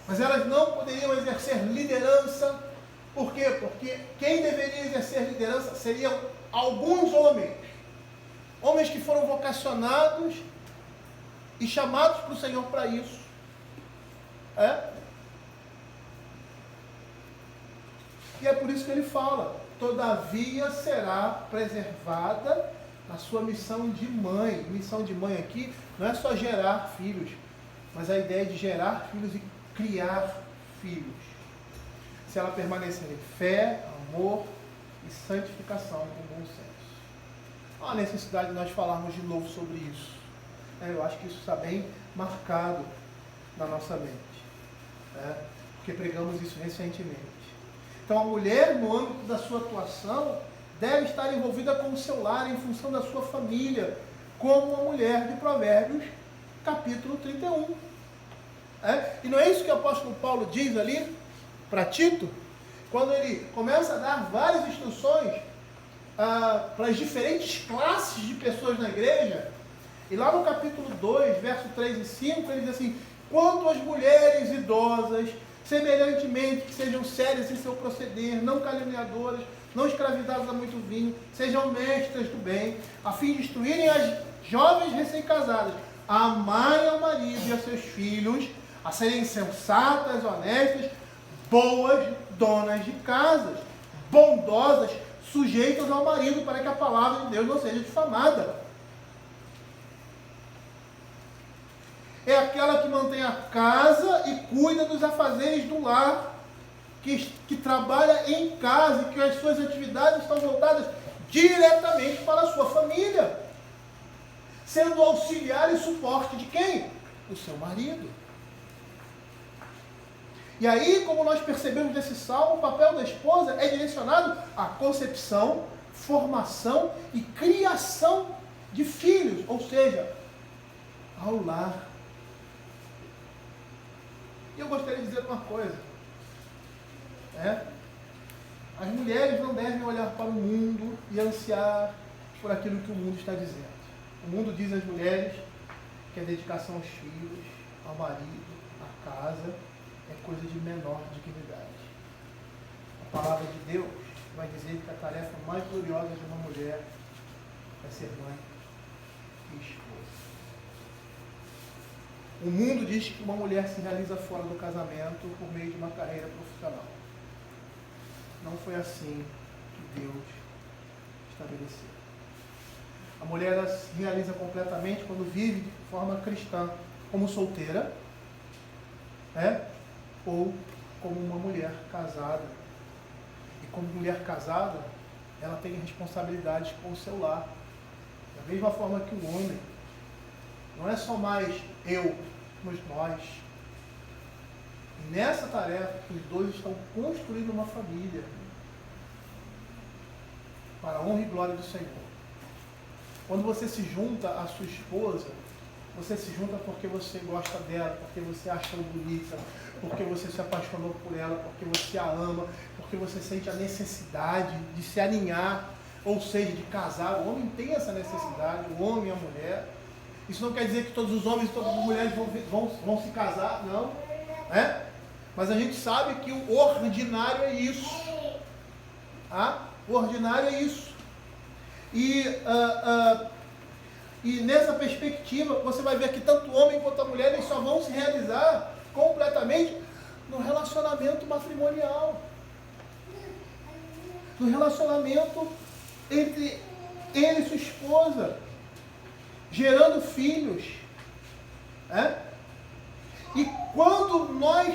Mas elas não poderiam exercer liderança. Por quê? Porque quem deveria exercer liderança seriam alguns homens. Homens que foram vocacionados e chamados para o Senhor para isso. E é por isso que ele fala, todavia será preservada a sua missão de mãe. Missão de mãe aqui não é só gerar filhos, mas a ideia de gerar filhos e criar filhos. Se ela permanecer em fé, amor e santificação com bom senso. Há a necessidade de nós falarmos de novo sobre isso. Eu acho que isso está bem marcado na nossa mente. Porque pregamos isso recentemente. Então a mulher, no âmbito da sua atuação, deve estar envolvida com o seu lar, em função da sua família, como a mulher de Provérbios, capítulo 31. E não é isso que o apóstolo Paulo diz ali para Tito, quando ele começa a dar várias instruções para as diferentes classes de pessoas na igreja, e lá no capítulo 2, verso 3 e 5, ele diz assim, quanto às mulheres idosas, semelhantemente que sejam sérias em seu proceder, não caluniadoras, não escravizadas a muito vinho, sejam mestras do bem, a fim de instruírem as jovens recém-casadas, a amarem ao marido e a seus filhos, a serem sensatas, honestas, boas donas de casas, bondosas, sujeitas ao marido, para que a palavra de Deus não seja difamada. É aquela que mantém a casa e cuida dos afazeres do lar, que trabalha em casa e que as suas atividades estão voltadas diretamente para a sua família, sendo auxiliar e suporte de quem? Do seu marido. E aí, como nós percebemos nesse salmo, o papel da esposa é direcionado à concepção, formação e criação de filhos, ou seja, ao lar. E eu gostaria de dizer uma coisa. As mulheres não devem olhar para o mundo e ansiar por aquilo que o mundo está dizendo. O mundo diz às mulheres que a dedicação aos filhos, ao marido, à casa, é coisa de menor dignidade. A palavra de Deus vai dizer que a tarefa mais gloriosa de uma mulher é ser mãe e esposa. O mundo diz que uma mulher se realiza fora do casamento por meio de uma carreira profissional. Não foi assim que Deus estabeleceu. A mulher ela se realiza completamente quando vive de forma cristã, como solteira, ou como uma mulher casada. E como mulher casada, ela tem responsabilidades com o seu lar. Da mesma forma que o homem, não é só mais eu, mas nós. E nessa tarefa, os dois estão construindo uma família para a honra e glória do Senhor. Quando você se junta à sua esposa, você se junta porque você gosta dela, porque você acha ela bonita, porque você se apaixonou por ela, porque você a ama, porque você sente a necessidade de se alinhar, ou seja, de casar. O homem tem essa necessidade, o homem e a mulher. Isso não quer dizer que todos os homens e todas as mulheres vão se casar, não. É? Mas a gente sabe que o ordinário é isso. Ah? O ordinário é isso. E nessa perspectiva, você vai ver que tanto o homem quanto a mulher, eles só vão se realizar completamente no relacionamento matrimonial. No relacionamento entre ele e sua esposa, gerando filhos. É? E quando nós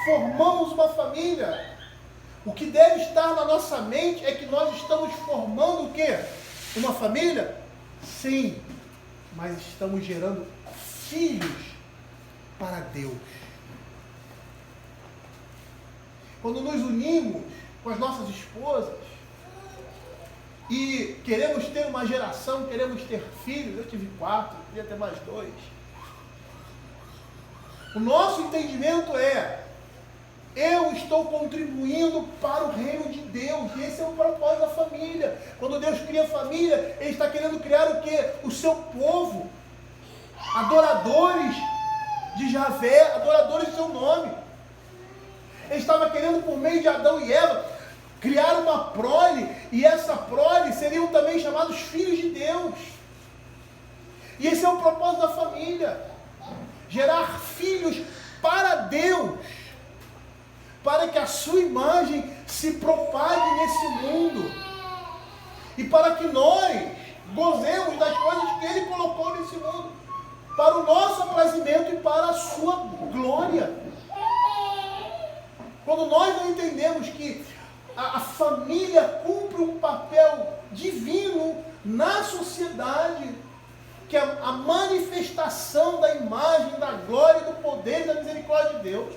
formamos uma família, o que deve estar na nossa mente é que nós estamos formando o quê? Uma família? Sim, mas estamos gerando filhos para Deus. Quando nos unimos com as nossas esposas e queremos ter uma geração, queremos ter filhos, eu tive 4, queria ter mais 2. O nosso entendimento é: eu estou contribuindo para o reino de Deus. E esse é o propósito da família. Quando Deus cria a família, Ele está querendo criar o quê? O seu povo. Adoradores de Javé, adoradores do seu nome. Ele estava querendo, por meio de Adão e Eva, criar uma prole. E essa prole seriam também chamados filhos de Deus. E esse é o propósito da família. Gerar filhos para Deus, para que a sua imagem se propague nesse mundo, e para que nós gozemos das coisas que Ele colocou nesse mundo, para o nosso aprazimento e para a sua glória. Quando nós não entendemos que a família cumpre um papel divino na sociedade, que é a manifestação da imagem, da glória, do poder e da misericórdia de Deus,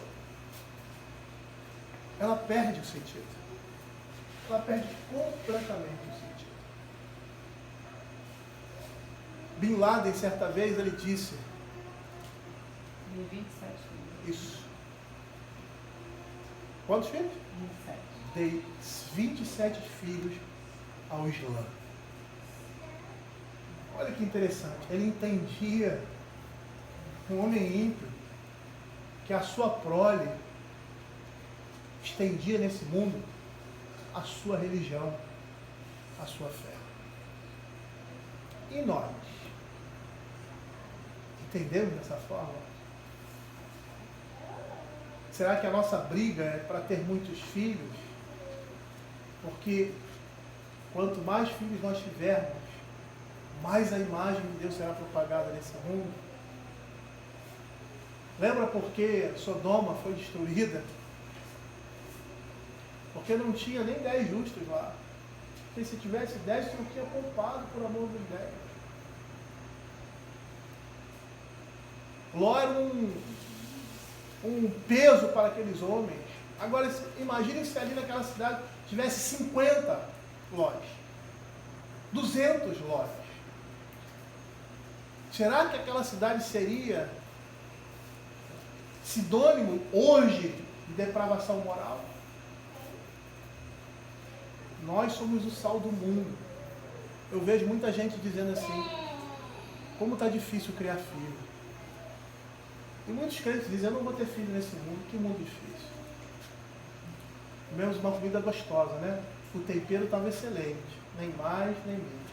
ela perde o sentido. Ela perde completamente o sentido. Bin Laden, certa vez, ele disse... 27 filhos. Isso. Quantos filhos? 27. Dei 27 filhos ao Islã. Olha que interessante. Ele entendia, um homem ímpio, que a sua prole estendia nesse mundo a sua religião, a sua fé. E nós? Entendemos dessa forma? Será que a nossa briga é para ter muitos filhos? Porque quanto mais filhos nós tivermos, mais a imagem de Deus será propagada nesse mundo. Lembra por que Sodoma foi destruída? Porque não tinha nem 10 justos lá. Porque se tivesse 10, você não tinha poupado por amor dos 10. Ló era um peso para aqueles homens. Agora, imagine se ali naquela cidade tivesse 50 Lós. 200 Lós. Será que aquela cidade seria sinônimo hoje de depravação moral? Nós somos o sal do mundo. Eu vejo muita gente dizendo assim: como está difícil criar filho. E muitos crentes dizem: eu não vou ter filho nesse mundo. Que mundo difícil. Comemos uma comida gostosa, né? O tempero estava excelente. Nem mais, nem menos.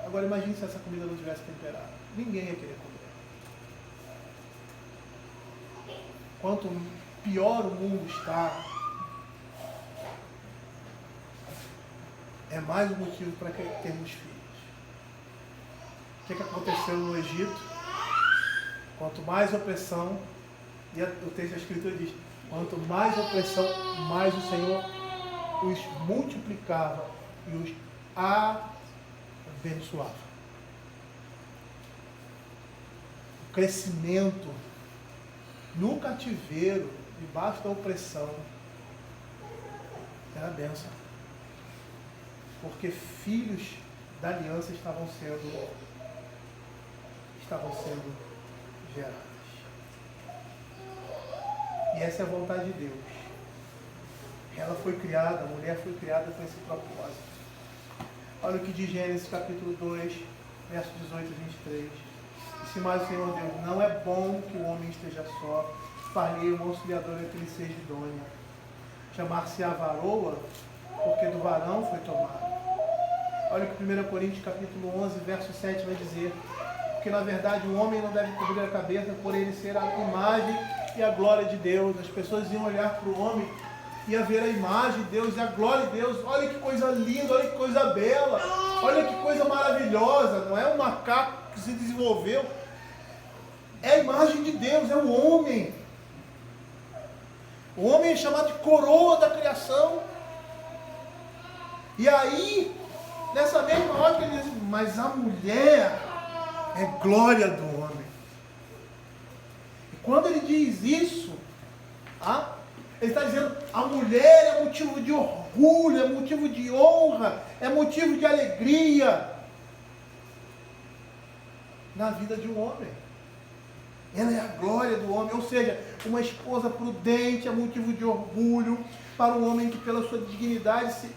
Agora imagine se essa comida não tivesse temperado. Ninguém ia querer comer. Quanto pior o mundo está, é mais um motivo para termos filhos. O que aconteceu no Egito? Quanto mais opressão, E o texto da Escritura diz, quanto mais opressão, mais o Senhor os multiplicava e os abençoava. O crescimento no cativeiro, debaixo da opressão, era a bênção. Porque filhos da aliança estavam sendo gerados. E essa é a vontade de Deus. Ela foi criada, a mulher foi criada com esse propósito. Olha o que diz Gênesis capítulo 2, versos 18 a 23. Disse mais o Senhor Deus, não é bom que o homem esteja só, far-lhe uma auxiliadora que lhe seja idônea. Chamar-se-á varoa, porque do varão foi tomado. Olha o que 1 Coríntios capítulo 11, verso 7 vai dizer. Porque na verdade o homem não deve cobrir a cabeça, por ele ser a imagem e a glória de Deus. As pessoas iam olhar para o homem, ia ver a imagem de Deus e a glória de Deus. Olha que coisa linda, olha que coisa bela, olha que coisa maravilhosa. Não é um macaco que se desenvolveu, é a imagem de Deus, é o homem. O homem é chamado de coroa da criação. E aí, nessa mesma hora ele diz, mas a mulher é glória do homem. E quando ele diz isso, ele está dizendo, a mulher é motivo de orgulho, é motivo de honra, é motivo de alegria na vida de um homem. Ela é a glória do homem, ou seja, uma esposa prudente é motivo de orgulho para um homem que pela sua dignidade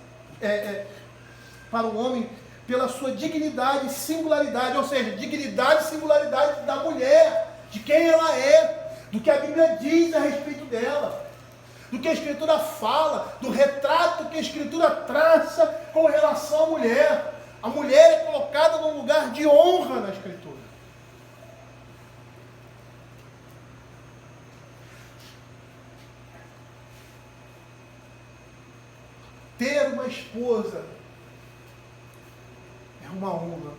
para o homem pela sua dignidade e singularidade, ou seja, dignidade e singularidade da mulher, de quem ela é, do que a Bíblia diz a respeito dela, do que a Escritura fala, do retrato que a Escritura traça com relação à mulher. A mulher é colocada num lugar de honra na Escritura. Ter uma esposa é uma honra,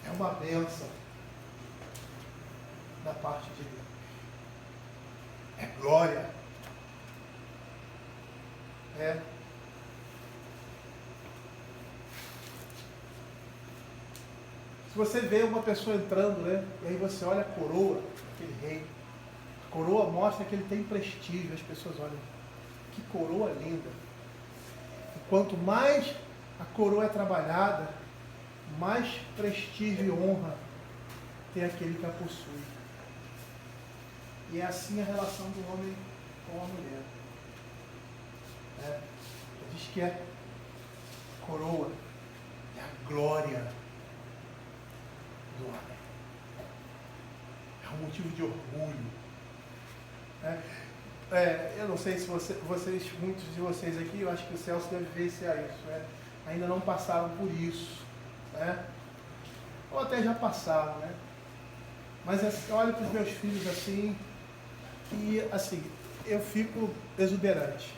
é uma bênção da parte de Deus, é glória, Se você vê uma pessoa entrando, né, e aí você olha a coroa, aquele rei, a coroa mostra que ele tem prestígio, as pessoas olham, que coroa linda. E quanto mais a coroa é trabalhada, mais prestígio e honra tem aquele que a possui. E é assim a relação do homem com a mulher. Diz que é coroa, é a glória do homem. É um motivo de orgulho. Eu não sei se muitos de vocês aqui, eu acho que o Celso deve vivenciar isso, ainda não passaram por isso, ou até já passaram, mas eu olho para os meus filhos assim, e assim, eu fico exuberante.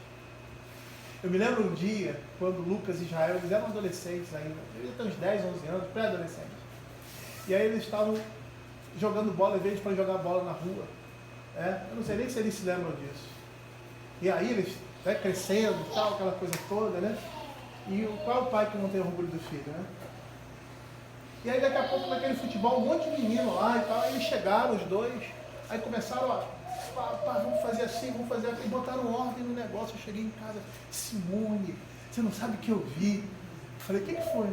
Eu me lembro um dia, quando Lucas e Israel, eles eram adolescentes ainda, eles têm uns 10, 11 anos, pré-adolescentes, e aí eles estavam jogando bola, em vez de jogar bola na rua. Eu não sei nem se eles se lembram disso. E aí eles crescendo e tal, aquela coisa toda, E qual é o pai que não tem orgulho do filho, E aí daqui a pouco naquele futebol, um monte de menino lá e tal, aí eles chegaram os dois, aí começaram vamos fazer assim, vamos fazer aquilo, e botaram ordem no negócio. Eu cheguei em casa, Simone, você não sabe o que eu vi. Eu falei, o que foi,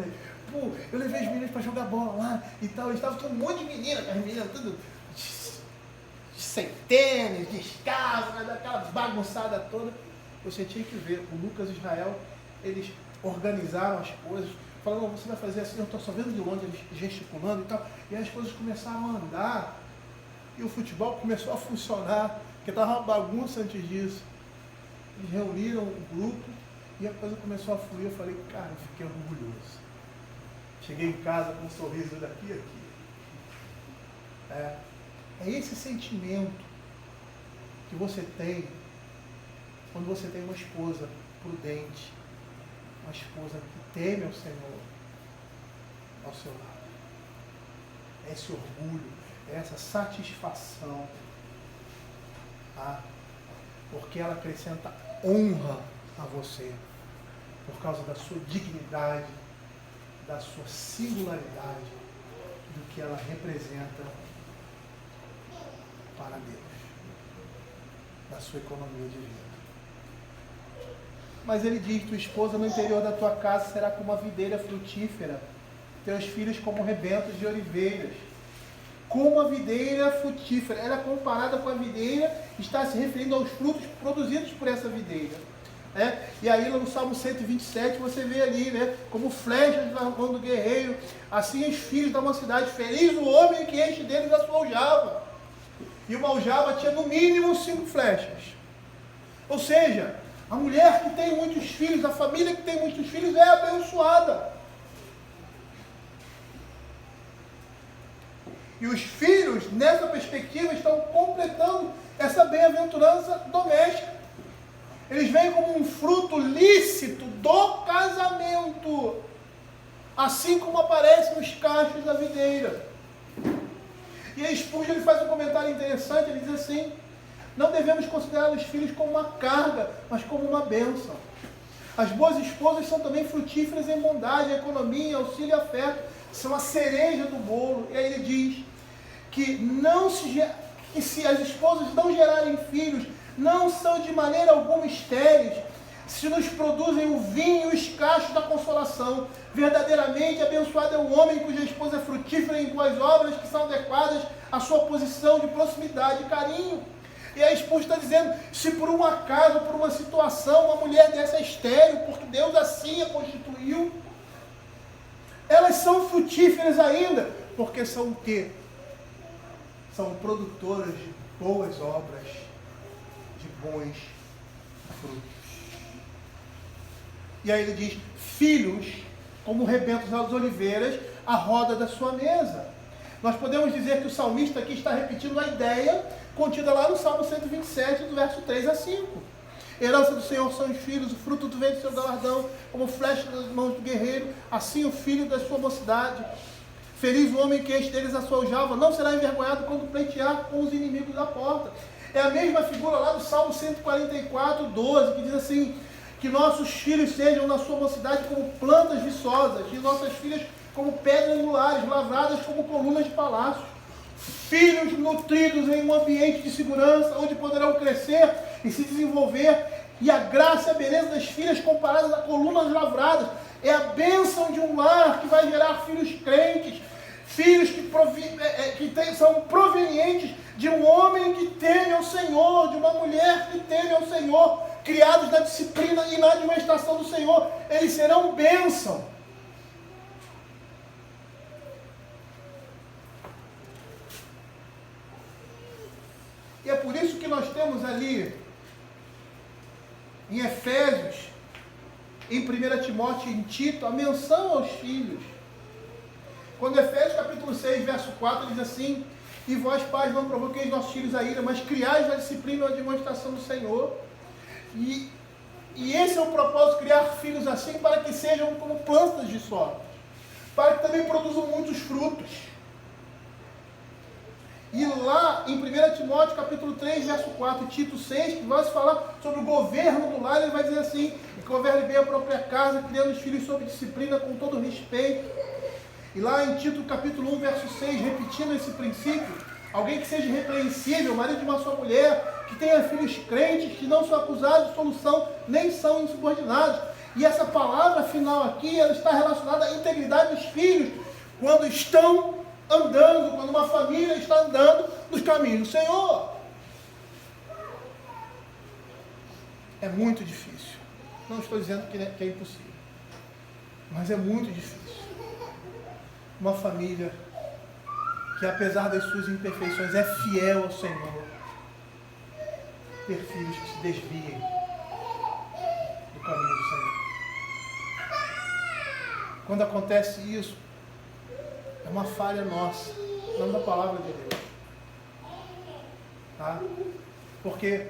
Pô, eu levei os meninos para jogar bola lá e tal, eles estavam com um monte de meninas, as meninas tudo sem tênis, descalço, daquela bagunçada toda. Você tinha que ver, o Lucas e Israel, eles organizaram as coisas, falaram, você vai fazer assim, eu estou só vendo de longe, eles gesticulando e tal, e as coisas começaram a andar, e o futebol começou a funcionar, porque estava uma bagunça antes disso. Eles reuniram o grupo, e a coisa começou a fluir. Eu falei, cara, eu fiquei orgulhoso. Cheguei em casa com um sorriso daqui e aqui. É esse sentimento que você tem quando você tem uma esposa prudente, uma esposa que teme ao Senhor ao seu lado. É esse orgulho, é essa satisfação tá? Porque ela acrescenta honra a você, por causa da sua dignidade, da sua singularidade, do que ela representa para Deus, da sua economia de vida. Mas ele diz: tua esposa no interior da tua casa será como uma videira frutífera, teus filhos como rebentos de oliveiras. Como a videira frutífera. Ela é comparada com a videira, está se referindo aos frutos produzidos por essa videira. E aí no Salmo 127 você vê ali, né, como flechas na mão do guerreiro, assim os filhos da mocidade, feliz o homem que enche deles a sua aljava. E uma aljava tinha no mínimo 5 flechas. Ou seja, a mulher que tem muitos filhos, a família que tem muitos filhos é abençoada. E os filhos, nessa perspectiva, estão completando essa bem-aventurança doméstica. Eles vêm como um fruto lícito do casamento, assim como aparece nos cachos da videira. E a Spurgeon ele faz um comentário interessante, ele diz assim: não devemos considerar os filhos como uma carga, mas como uma bênção. As boas esposas são também frutíferas em bondade, economia, auxílio e afeto. São a cereja do bolo. E aí ele diz que se as esposas não gerarem filhos, não são de maneira alguma estéreis, se nos produzem o vinho e os cachos da consolação. Verdadeiramente abençoado é o homem cuja esposa é frutífera em boas obras que são adequadas à sua posição de proximidade e carinho. E a esposa está dizendo: se por um acaso, por uma situação, uma mulher dessa é estéril, porque Deus assim a constituiu, elas são frutíferas ainda, porque são o quê? São produtoras de boas obras, de bons frutos. E aí ele diz: filhos, como rebentos das oliveiras, à roda da sua mesa. Nós podemos dizer que o salmista aqui está repetindo a ideia contida lá no Salmo 127, do verso 3 a 5. Herança do Senhor são os filhos, o fruto do ventre do seu galardão, como flecha nas mãos do guerreiro, assim o filho da sua mocidade. Feliz o homem que enche deles a sua aljava, não será envergonhado quando pleitear com os inimigos da porta. É a mesma figura lá do Salmo 144, 12, que diz assim: que nossos filhos sejam na sua mocidade como plantas viçosas, e nossas filhas como pedras angulares, lavradas como colunas de palácios. Filhos nutridos em um ambiente de segurança, onde poderão crescer e se desenvolver, e a graça e a beleza das filhas comparadas a colunas lavradas. É a bênção de um lar que vai gerar filhos crentes, filhos que são provenientes de um homem que teme ao Senhor, de uma mulher que teme ao Senhor, criados na disciplina e na administração do Senhor. Eles serão bênção. E é por isso que nós temos ali, em Efésios, em 1 Timóteo e em Tito, a menção aos filhos. Quando Efésios capítulo 6, verso 4, diz assim: e vós, pais, não provoqueis nossos filhos a ira, mas criais na disciplina e na demonstração do Senhor. E esse é o propósito, criar filhos assim, para que sejam como plantas de solo, para que também produzam muitos frutos. E lá em 1 Timóteo capítulo 3, verso 4, Tito 6, que vai se falar sobre o governo do lar, ele vai dizer assim: que governe bem a própria casa, criando os filhos sob disciplina, com todo respeito. E lá em Tito capítulo 1, verso 6, repetindo esse princípio: alguém que seja irrepreensível, marido de uma só mulher, que tenha filhos crentes, que não são acusados de solução, nem são insubordinados. E essa palavra final aqui, ela está relacionada à integridade dos filhos, quando estão andando, quando uma família está andando nos caminhos do Senhor. É muito difícil. Não estou dizendo que é impossível, mas é muito difícil. Uma família que, apesar das suas imperfeições, é fiel ao Senhor, ter filhos que se desviem do caminho do Senhor. Quando acontece isso, é uma falha nossa, não da palavra de Deus. Tá? Porque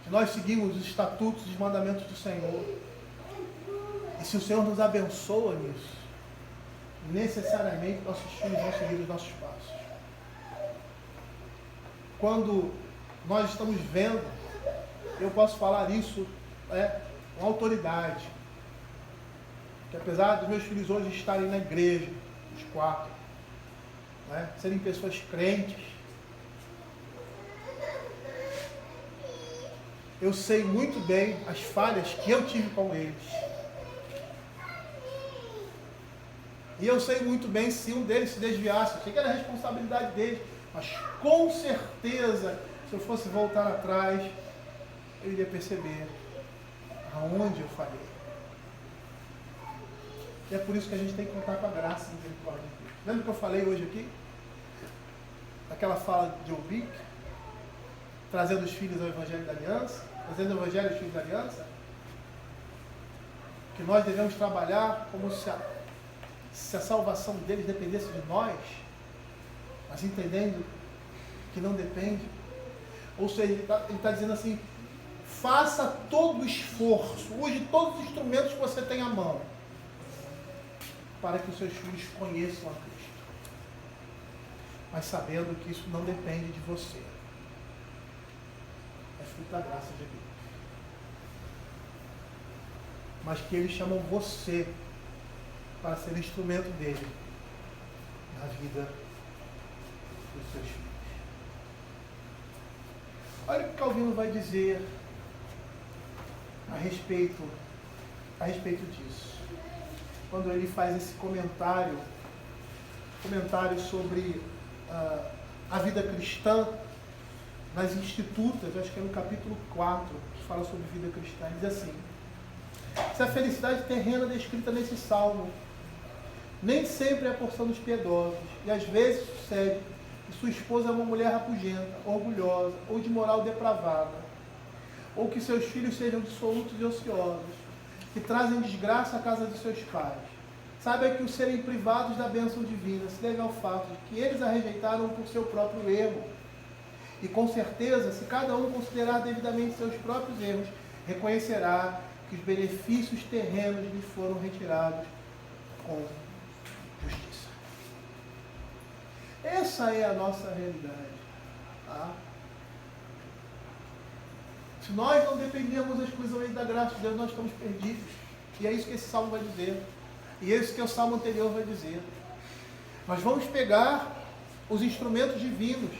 se nós seguimos os estatutos e os mandamentos do Senhor, e se o Senhor nos abençoa nisso, necessariamente nossos filhos vão seguir os nossos passos. Quando nós estamos vendo, eu posso falar isso com autoridade, que apesar dos meus filhos hoje estarem na igreja, os 4, serem pessoas crentes, eu sei muito bem as falhas que eu tive com eles. E eu sei muito bem se um deles se desviasse, eu sei que era a responsabilidade deles, mas com certeza, se eu fosse voltar atrás, eu iria perceber aonde eu falhei. E é por isso que a gente tem que contar com a graça e misericórdia de Deus. Lembra que eu falei hoje aqui? Daquela fala de Obic, trazendo os filhos ao Evangelho da Aliança, trazendo o Evangelho aos filhos da Aliança, que nós devemos trabalhar como se a salvação deles dependesse de nós, mas entendendo que não depende. Ou seja, ele está dizendo assim, faça todo o esforço, use todos os instrumentos que você tem à mão, para que os seus filhos conheçam a Cristo, mas sabendo que isso não depende de você, é fruto da graça de Deus, mas que eles chamam você para ser instrumento dele na vida dos seus filhos. Olha o que Calvino vai dizer a respeito disso, quando ele faz esse comentário sobre a vida cristã nas institutas, acho que é no capítulo 4, que fala sobre vida cristã. Ele diz assim: se a felicidade terrena descrita nesse salmo nem sempre é a porção dos piedosos, e às vezes sucede que sua esposa é uma mulher rabugenta, orgulhosa, ou de moral depravada, ou que seus filhos sejam dissolutos e ociosos, que trazem desgraça à casa de seus pais. Saiba que o serem privados da bênção divina se deve ao fato de que eles a rejeitaram por seu próprio erro. E com certeza, se cada um considerar devidamente seus próprios erros, reconhecerá que os benefícios terrenos lhe foram retirados com justiça. Essa é a nossa realidade. Tá? Se nós não dependermos exclusivamente da graça de Deus, nós estamos perdidos. E é isso que esse salmo vai dizer. E é isso que o salmo anterior vai dizer. Nós vamos pegar os instrumentos divinos,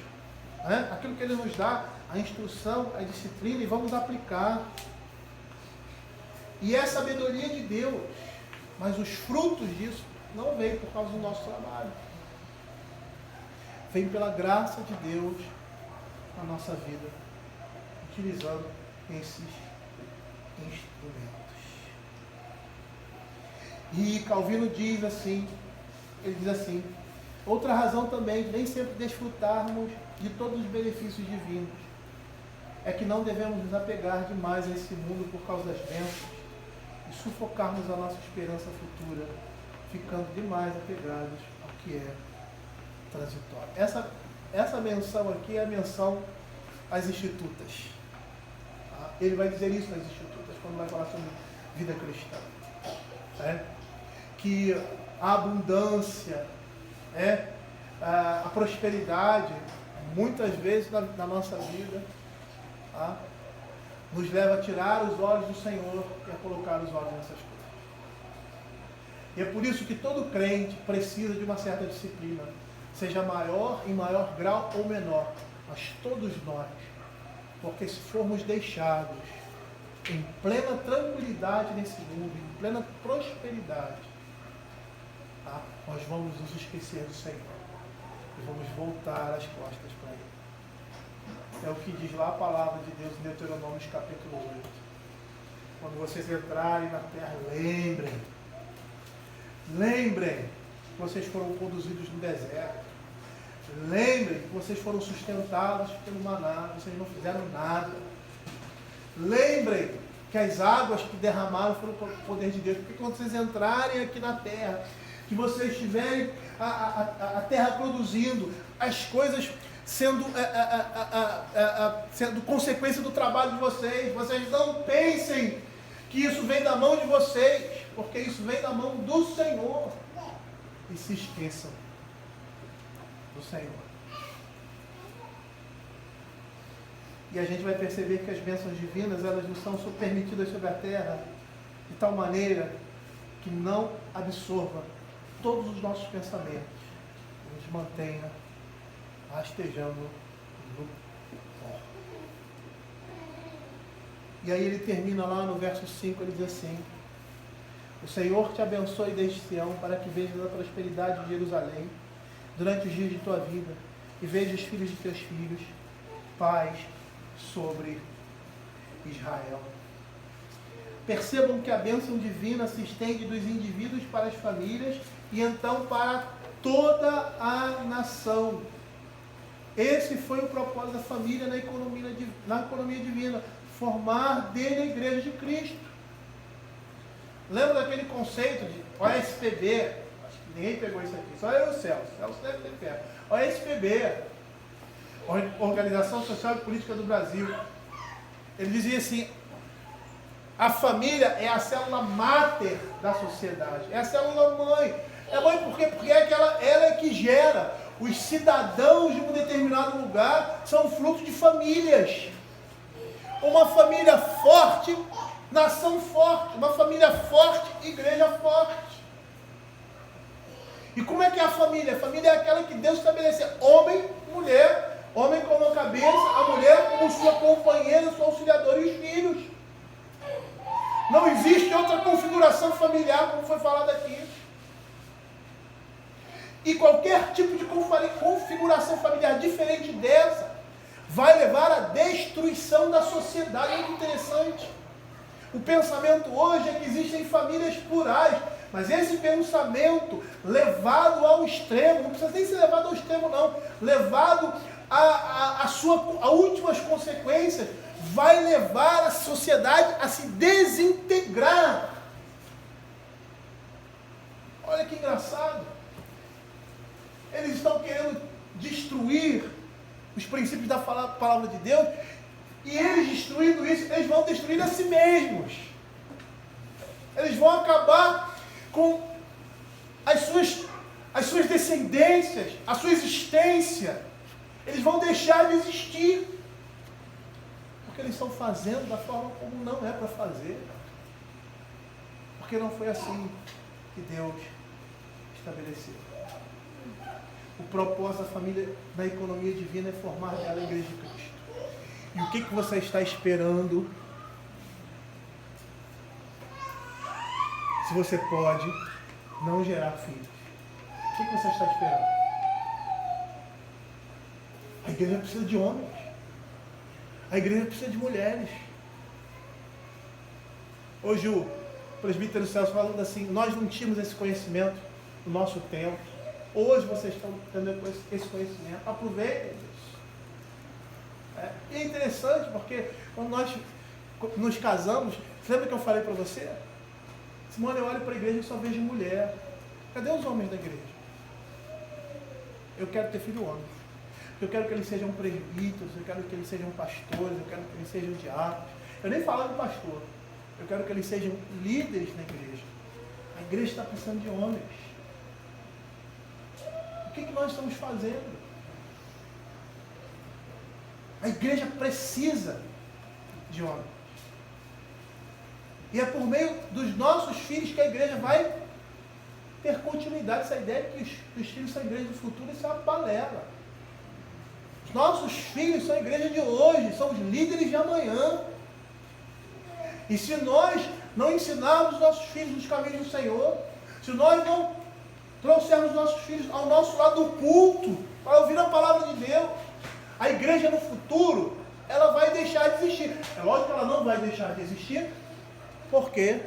aquilo que ele nos dá, a instrução, a disciplina, e vamos aplicar. E é a sabedoria de Deus, mas os frutos disso não vêm por causa do nosso trabalho. Vem pela graça de Deus na nossa vida, utilizando esses instrumentos. E Calvino diz assim, outra razão também de nem sempre desfrutarmos de todos os benefícios divinos é que não devemos nos apegar demais a esse mundo por causa das bênçãos e sufocarmos a nossa esperança futura, ficando demais apegados ao que é transitório. Essa menção aqui é a menção às institutas. Tá? Ele vai dizer isso nas institutas, quando vai falar sobre vida cristã. Que a abundância, a prosperidade, muitas vezes na nossa vida, nos leva a tirar os olhos do Senhor e a colocar os olhos nessas coisas. E é por isso que todo crente precisa de uma certa disciplina, seja maior, em maior grau ou menor, mas todos nós, porque se formos deixados em plena tranquilidade nesse mundo, em plena prosperidade, nós vamos nos esquecer do Senhor e vamos voltar as costas para Ele. É o que diz lá a palavra de Deus em Deuteronômio capítulo 8. Quando vocês entrarem na terra, lembrem que vocês foram conduzidos no deserto. Lembrem que vocês foram sustentados pelo maná, vocês não fizeram nada. Lembrem que as águas que derramaram foram pelo poder de Deus, porque quando vocês entrarem aqui na terra, que vocês tiverem a terra produzindo, as coisas sendo consequência do trabalho de vocês, vocês não pensem que isso vem da mão de vocês, porque isso vem da mão do Senhor, e se esqueçam do Senhor. E a gente vai perceber que as bênçãos divinas, elas não são permitidas sobre a terra de tal maneira que não absorva todos os nossos pensamentos, e nos mantenha rastejando no pó. E aí ele termina lá no verso 5, ele diz assim: o Senhor te abençoe desde Sião, para que vejas a prosperidade de Jerusalém durante os dias de tua vida, e vejas os filhos de teus filhos, paz sobre Israel. Percebam que a bênção divina se estende dos indivíduos para as famílias e então para toda a nação. Esse foi o propósito da família na economia divina, formar dele a igreja de Cristo. Lembra daquele conceito de OSPB? Acho que ninguém pegou isso aqui, só eu e o Celso. O Celso deve ter pego. OSPB, Organização Social e Política do Brasil. Ele dizia assim: a família é a célula máter da sociedade, é a célula mãe. É mãe por quê? Porque ela é que gera. Os cidadãos de um determinado lugar são fruto de famílias. Uma família forte, nação forte. Uma família forte, igreja forte. E como é que é a família? A família é aquela que Deus estabeleceu: homem, mulher, homem como cabeça, a mulher como sua companheira, sua auxiliadora e os filhos. Não existe outra configuração familiar, como foi falado aqui. E qualquer tipo de configuração familiar diferente dessa vai levar à destruição da sociedade. É muito interessante. O pensamento hoje é que existem famílias plurais, mas esse pensamento levado ao extremo, não precisa nem ser levado ao extremo não, levado a últimas consequências, vai levar a sociedade a se desintegrar. Olha que engraçado. Eles estão querendo destruir os princípios da palavra de Deus, e eles destruindo isso, eles vão destruir a si mesmos. Eles vão acabar com as suas descendências, a sua existência. Eles vão deixar de existir. Porque eles estão fazendo da forma como não é para fazer. Porque não foi assim que Deus estabeleceu. O propósito da família na economia divina é formar dela a igreja de Cristo. E o que você está esperando? Se você pode não gerar filhos, o que você está esperando? A igreja precisa de homens. A igreja precisa de mulheres. Hoje o presbítero Celso falando assim: nós não tínhamos esse conhecimento no nosso tempo. Hoje vocês estão tendo esse conhecimento. Aproveitem isso. E é interessante porque quando nós nos casamos, você lembra que eu falei para você? Simone, eu olho para a igreja e só vejo mulher. Cadê os homens da igreja? Eu quero ter filho homem. Eu quero que eles sejam presbíteros, eu quero que eles sejam pastores, eu quero que eles sejam diáconos. Eu nem falo do pastor. Eu quero que eles sejam líderes na igreja. A igreja está precisando de homens. O que nós estamos fazendo? A igreja precisa de homens. E é por meio dos nossos filhos que a igreja vai ter continuidade. Essa ideia de que os filhos são a igreja do futuro, isso é uma balela. Os nossos filhos são a igreja de hoje, são os líderes de amanhã. E se nós não ensinarmos os nossos filhos nos caminhos do Senhor, se nós não trouxermos nossos filhos ao nosso lado do culto, para ouvir a palavra de Deus, a igreja no futuro, ela vai deixar de existir. É lógico que ela não vai deixar de existir, porque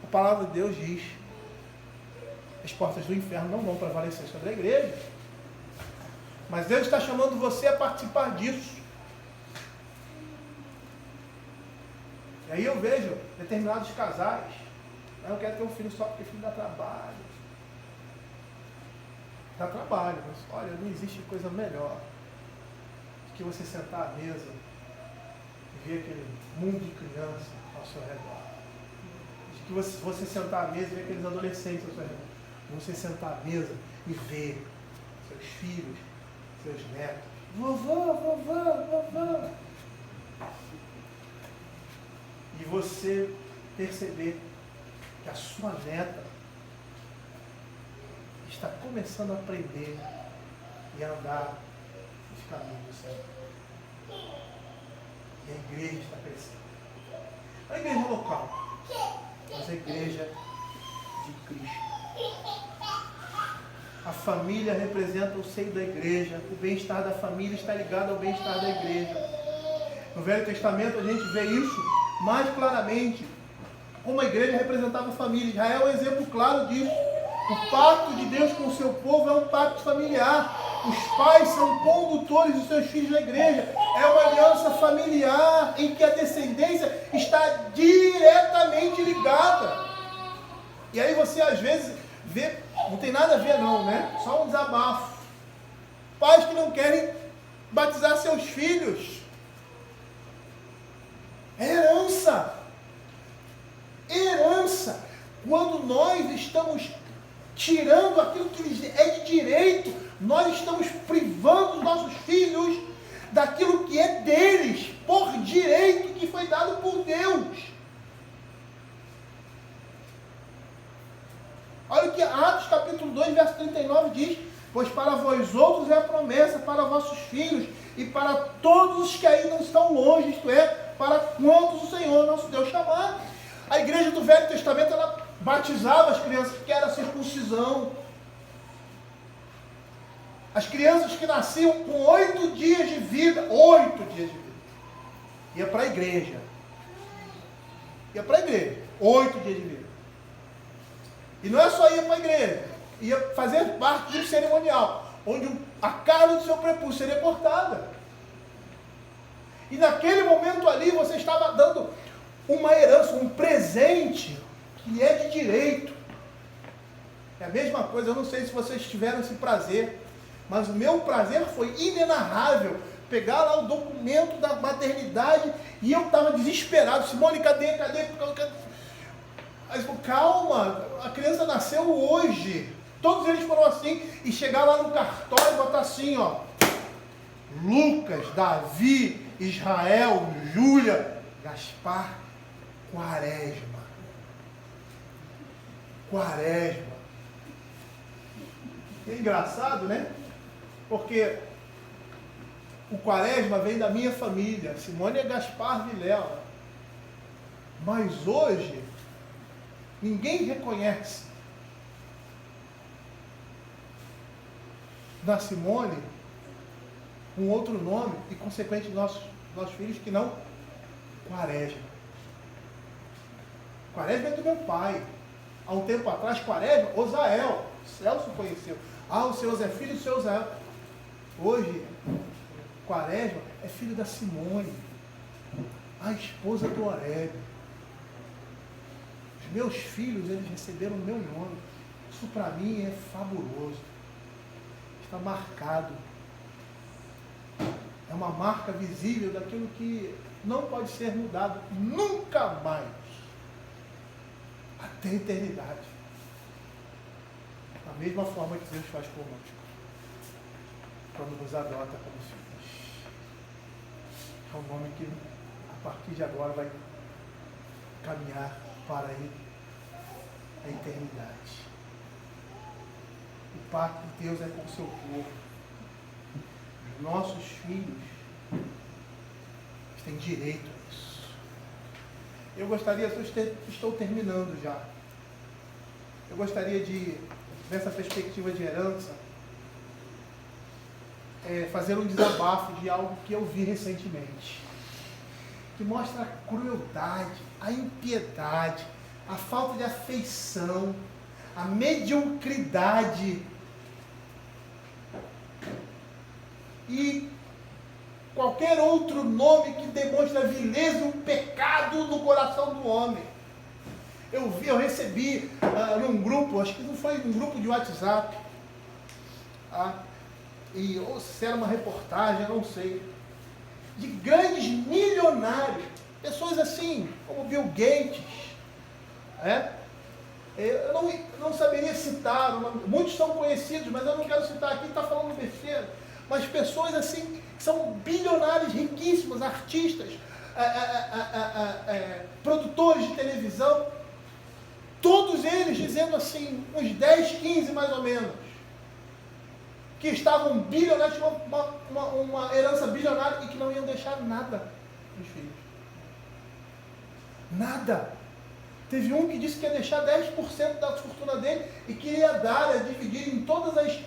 a palavra de Deus diz: as portas do inferno não vão prevalecer sobre a igreja. Mas Deus está chamando você a participar disso. E aí eu vejo determinados casais: eu não quero ter um filho só porque filho dá trabalho. Dá trabalho, mas olha, não existe coisa melhor do que você sentar à mesa e ver aquele mundo de criança ao seu redor. De que você sentar à mesa e ver aqueles adolescentes ao seu redor. Você sentar à mesa e ver seus filhos, seus netos. Vovô, vovô, vovô. E você perceber que a sua neta está começando a aprender e a andar nos caminhos do céu. E a igreja está crescendo. Não a igreja local, mas a igreja de Cristo. A família representa o seio da igreja. O bem-estar da família está ligado ao bem-estar da igreja. No Velho Testamento a gente vê isso mais claramente. Como a igreja representava a família. Israel é um exemplo claro disso. O pacto de Deus com o seu povo é um pacto familiar. Os pais são condutores dos seus filhos na igreja. É uma aliança familiar em que a descendência está diretamente ligada. E aí você às vezes vê, não tem nada a ver não, né? Só um desabafo. Pais que não querem batizar seus filhos. É herança. Herança. Quando nós estamos tirando aquilo que lhes é de direito, nós estamos privando os nossos filhos daquilo que é deles, por direito que foi dado por Deus. Olha o que Atos capítulo 2, verso 39 diz: pois para vós outros é a promessa, para vossos filhos e para todos os que ainda estão longe, isto é, para quantos o Senhor nosso Deus chamar. A igreja do Velho Testamento, ela batizava as crianças, que era a circuncisão. As crianças que nasciam com 8 dias de vida, 8 dias de vida, ia para a igreja. Ia para a igreja, 8 dias de vida. E não é só ir para a igreja, ia fazer parte de um cerimonial, onde a carne do seu prepúcio seria cortada. E naquele momento ali você estava dando uma herança, um presente que é de direito. É a mesma coisa, eu não sei se vocês tiveram esse prazer, mas o meu prazer foi inenarrável. Pegar lá o documento da maternidade e eu estava desesperado. Simone, cadê? Aí, calma, a criança nasceu hoje. Todos eles foram assim. E chegar lá no cartório e botar assim, ó: Lucas, Davi, Israel, Júlia, Gaspar, Quaresma. Quaresma. É engraçado, né? Porque o Quaresma vem da minha família. Simone é Gaspar Vilela. Mas hoje, ninguém reconhece na Simone um outro nome e, consequente, nossos filhos que não Quaresma. Quaresma é do meu pai. Há um tempo atrás, Quaresma, Osael. Celso conheceu. O seu Zé filho do seu Osael. Hoje, Quaresma é filho da Simone, a esposa do Orébio. Os meus filhos, eles receberam o meu nome. Isso para mim é fabuloso. Está marcado. É uma marca visível daquilo que não pode ser mudado nunca mais. Até a eternidade. Da mesma forma que Deus faz conosco, quando nos adota como filhos. É um nome que, a partir de agora, vai caminhar para a eternidade. O pacto de Deus é com o seu povo. Os nossos filhos têm direito a isso. Eu gostaria, estou terminando já. Eu gostaria de, nessa perspectiva de herança, fazer um desabafo de algo que eu vi recentemente, que mostra a crueldade, a impiedade, a falta de afeição, a mediocridade e qualquer outro nome que demonstre a vileza e o pecado no coração do homem. Eu recebi num grupo, acho que não foi num grupo de WhatsApp, ou se era uma reportagem, eu não sei, de grandes milionários, pessoas assim, como Bill Gates, eu não saberia citar, muitos são conhecidos, mas eu não quero citar aqui, está falando besteira, mas pessoas assim, que são bilionários, riquíssimos, artistas, produtores de televisão, todos eles dizendo assim, uns 10, 15 mais ou menos, que estavam bilionários, tinham uma herança bilionária e que não iam deixar nada para os filhos. Nada. Teve um que disse que ia deixar 10% da fortuna dele e que ia dar, ia dividir em todas as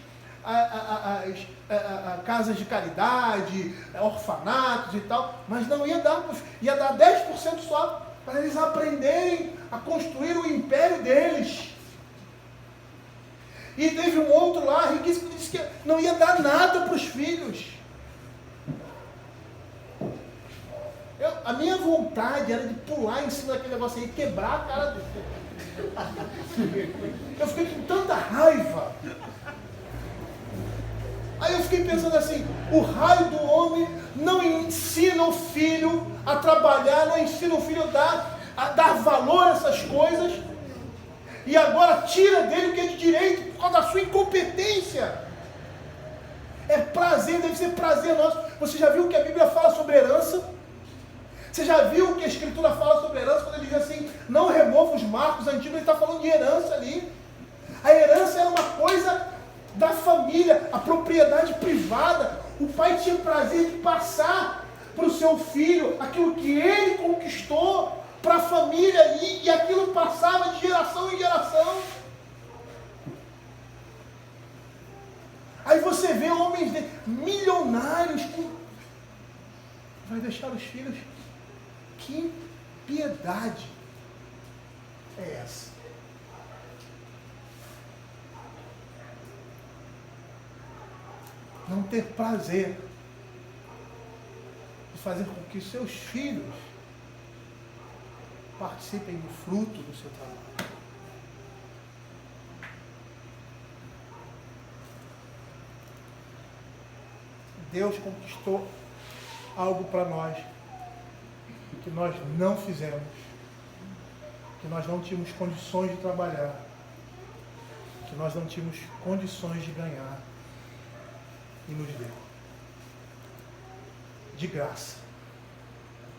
casas de caridade, orfanatos e tal, mas não ia dar, ia dar 10% só para eles aprenderem a construir o império deles. E teve um outro lá, riquíssimo, que disse que não ia dar nada para os filhos. A minha vontade era de pular em cima daquele negócio aí e quebrar a cara dele. Eu fiquei com tanta raiva. Aí eu fiquei pensando assim, o raio do homem não ensina o filho a trabalhar, não ensina o filho a dar valor a essas coisas, e agora tira dele o que é de direito por causa da sua incompetência. É prazer, deve ser prazer nosso. Você já viu o que a Bíblia fala sobre herança? Você já viu o que a Escritura fala sobre herança? Quando ele diz assim, não remova os marcos antigos, ele está falando de herança ali. A herança era uma coisa da família, a propriedade privada. O pai tinha prazer de passar para o seu filho aquilo que ele conquistou para a família, e aquilo passava de geração em geração. Aí você vê homens milionários vai deixar os filhos. Que piedade é essa? Não ter prazer de fazer com que seus filhos participem do fruto do seu trabalho. Deus conquistou algo para nós que nós não fizemos, que nós não tínhamos condições de trabalhar, que nós não tínhamos condições de ganhar, e nos deu. De graça.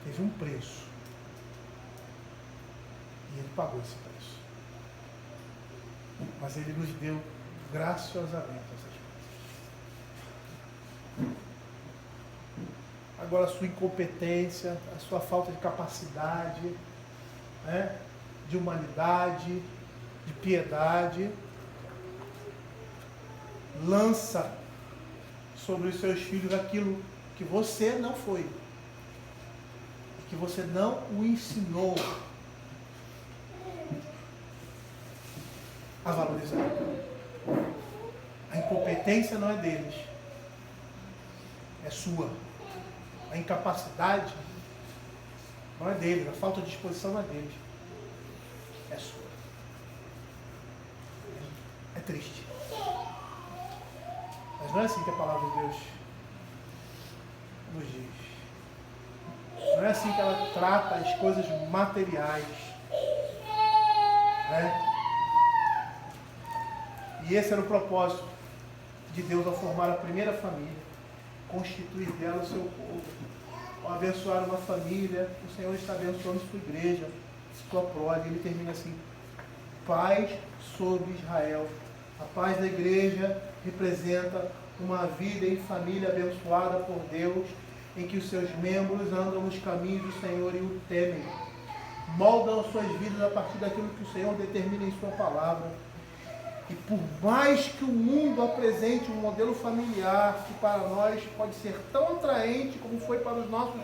Teve um preço. E ele pagou esse preço. Mas ele nos deu graciosamente essas coisas. Agora a sua incompetência, a sua falta de capacidade, né, de humanidade, de piedade, lança sobre os seus filhos aquilo que você não foi, e que você não o ensinou a valorizar. A incompetência não é deles, é sua. A incapacidade não é deles, a falta de disposição não é deles, é sua. É triste. Mas não é assim que a palavra de Deus nos diz. Não é assim que ela trata as coisas materiais. Né? E esse era o propósito de Deus ao formar a primeira família, constituir dela o seu povo. Ao abençoar uma família, o Senhor está abençoando sua igreja, sua prole. Ele termina assim: paz sobre Israel. A paz da igreja representa uma vida em família abençoada por Deus, em que os seus membros andam nos caminhos do Senhor e o temem. Moldam as suas vidas a partir daquilo que o Senhor determina em sua palavra. E por mais que o mundo apresente um modelo familiar que para nós pode ser tão atraente como foi para os nossos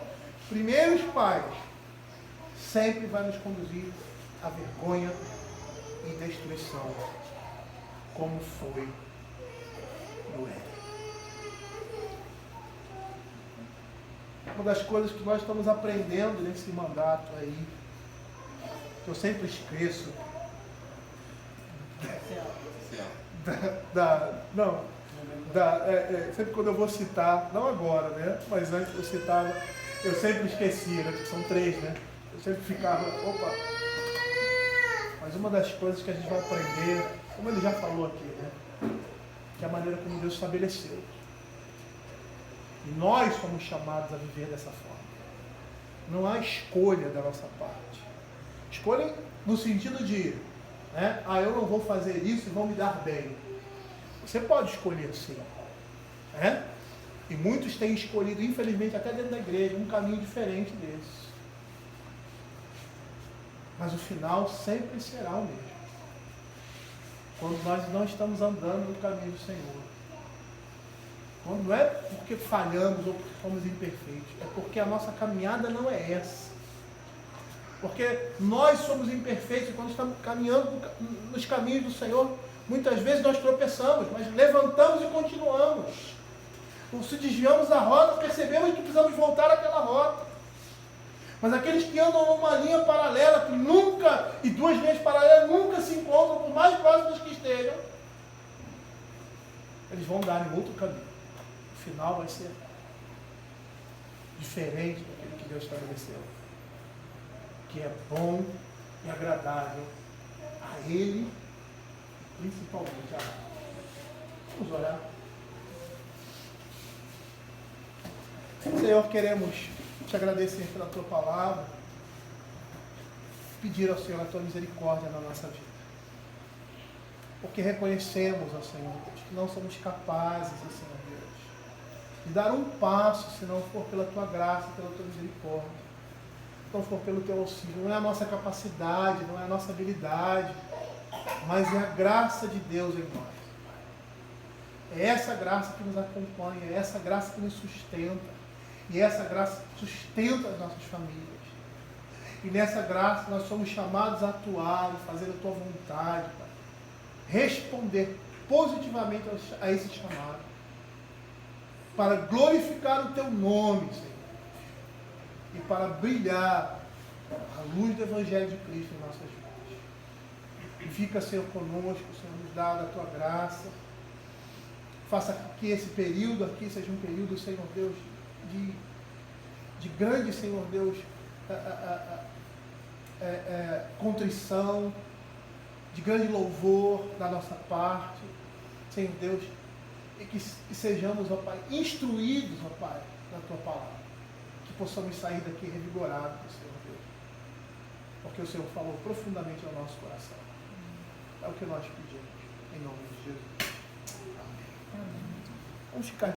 primeiros pais, sempre vai nos conduzir à vergonha e destruição, como foi no Éden. Uma das coisas que nós estamos aprendendo nesse mandato aí, que eu sempre esqueço, sempre quando eu vou citar, não agora, né? Mas antes eu citava, eu sempre esquecia, né? Porque são 3, né? Eu sempre ficava, opa. Mas uma das coisas que a gente vai aprender, como ele já falou aqui, né? Que é a maneira como Deus estabeleceu. E nós somos chamados a viver dessa forma. Não há escolha da nossa parte. Escolha no sentido de, né, eu não vou fazer isso e vão me dar bem. Você pode escolher sim. Né? E muitos têm escolhido, infelizmente, até dentro da igreja, um caminho diferente desse. Mas o final sempre será o mesmo. Quando nós não estamos andando no caminho do Senhor. Quando não é porque falhamos ou porque somos imperfeitos, é porque a nossa caminhada não é essa. Porque nós somos imperfeitos e quando estamos caminhando nos caminhos do Senhor, muitas vezes nós tropeçamos, mas levantamos e continuamos. Ou se desviamos da rota, percebemos que precisamos voltar àquela rota. Mas aqueles que andam numa linha paralela, que nunca, e duas linhas paralelas nunca se encontram, por mais próximas que estejam, eles vão dar em outro caminho. O final vai ser diferente daquele que Deus estabeleceu. Que é bom e agradável a Ele, principalmente a nós. Vamos orar. Senhor, queremos te agradecer pela tua palavra, pedir ao Senhor a tua misericórdia na nossa vida. Porque reconhecemos, ó Senhor Deus, que não somos capazes, ó Senhor Deus, de dar um passo se não for pela tua graça, pela tua misericórdia, se não for pelo teu auxílio. Não é a nossa capacidade, não é a nossa habilidade, mas é a graça de Deus em nós. É essa graça que nos acompanha, é essa graça que nos sustenta. E essa graça sustenta as nossas famílias. E nessa graça nós somos chamados a atuar e fazer a tua vontade, Pai. Responder positivamente a esse chamado. Para glorificar o teu nome, Senhor. E para brilhar a luz do Evangelho de Cristo em nossas vidas. E fica, Senhor, conosco, Senhor, nos dá da tua graça. Faça que esse período aqui seja um período, Senhor Deus, de grande, Senhor Deus, contrição, de grande louvor da nossa parte, Senhor Deus, e que sejamos, ó Pai, instruídos, ó Pai, na tua palavra, que possamos sair daqui revigorados, Senhor Deus, porque o Senhor falou profundamente ao nosso coração. É o que nós pedimos, em nome de Jesus. Amém. Vamos ficar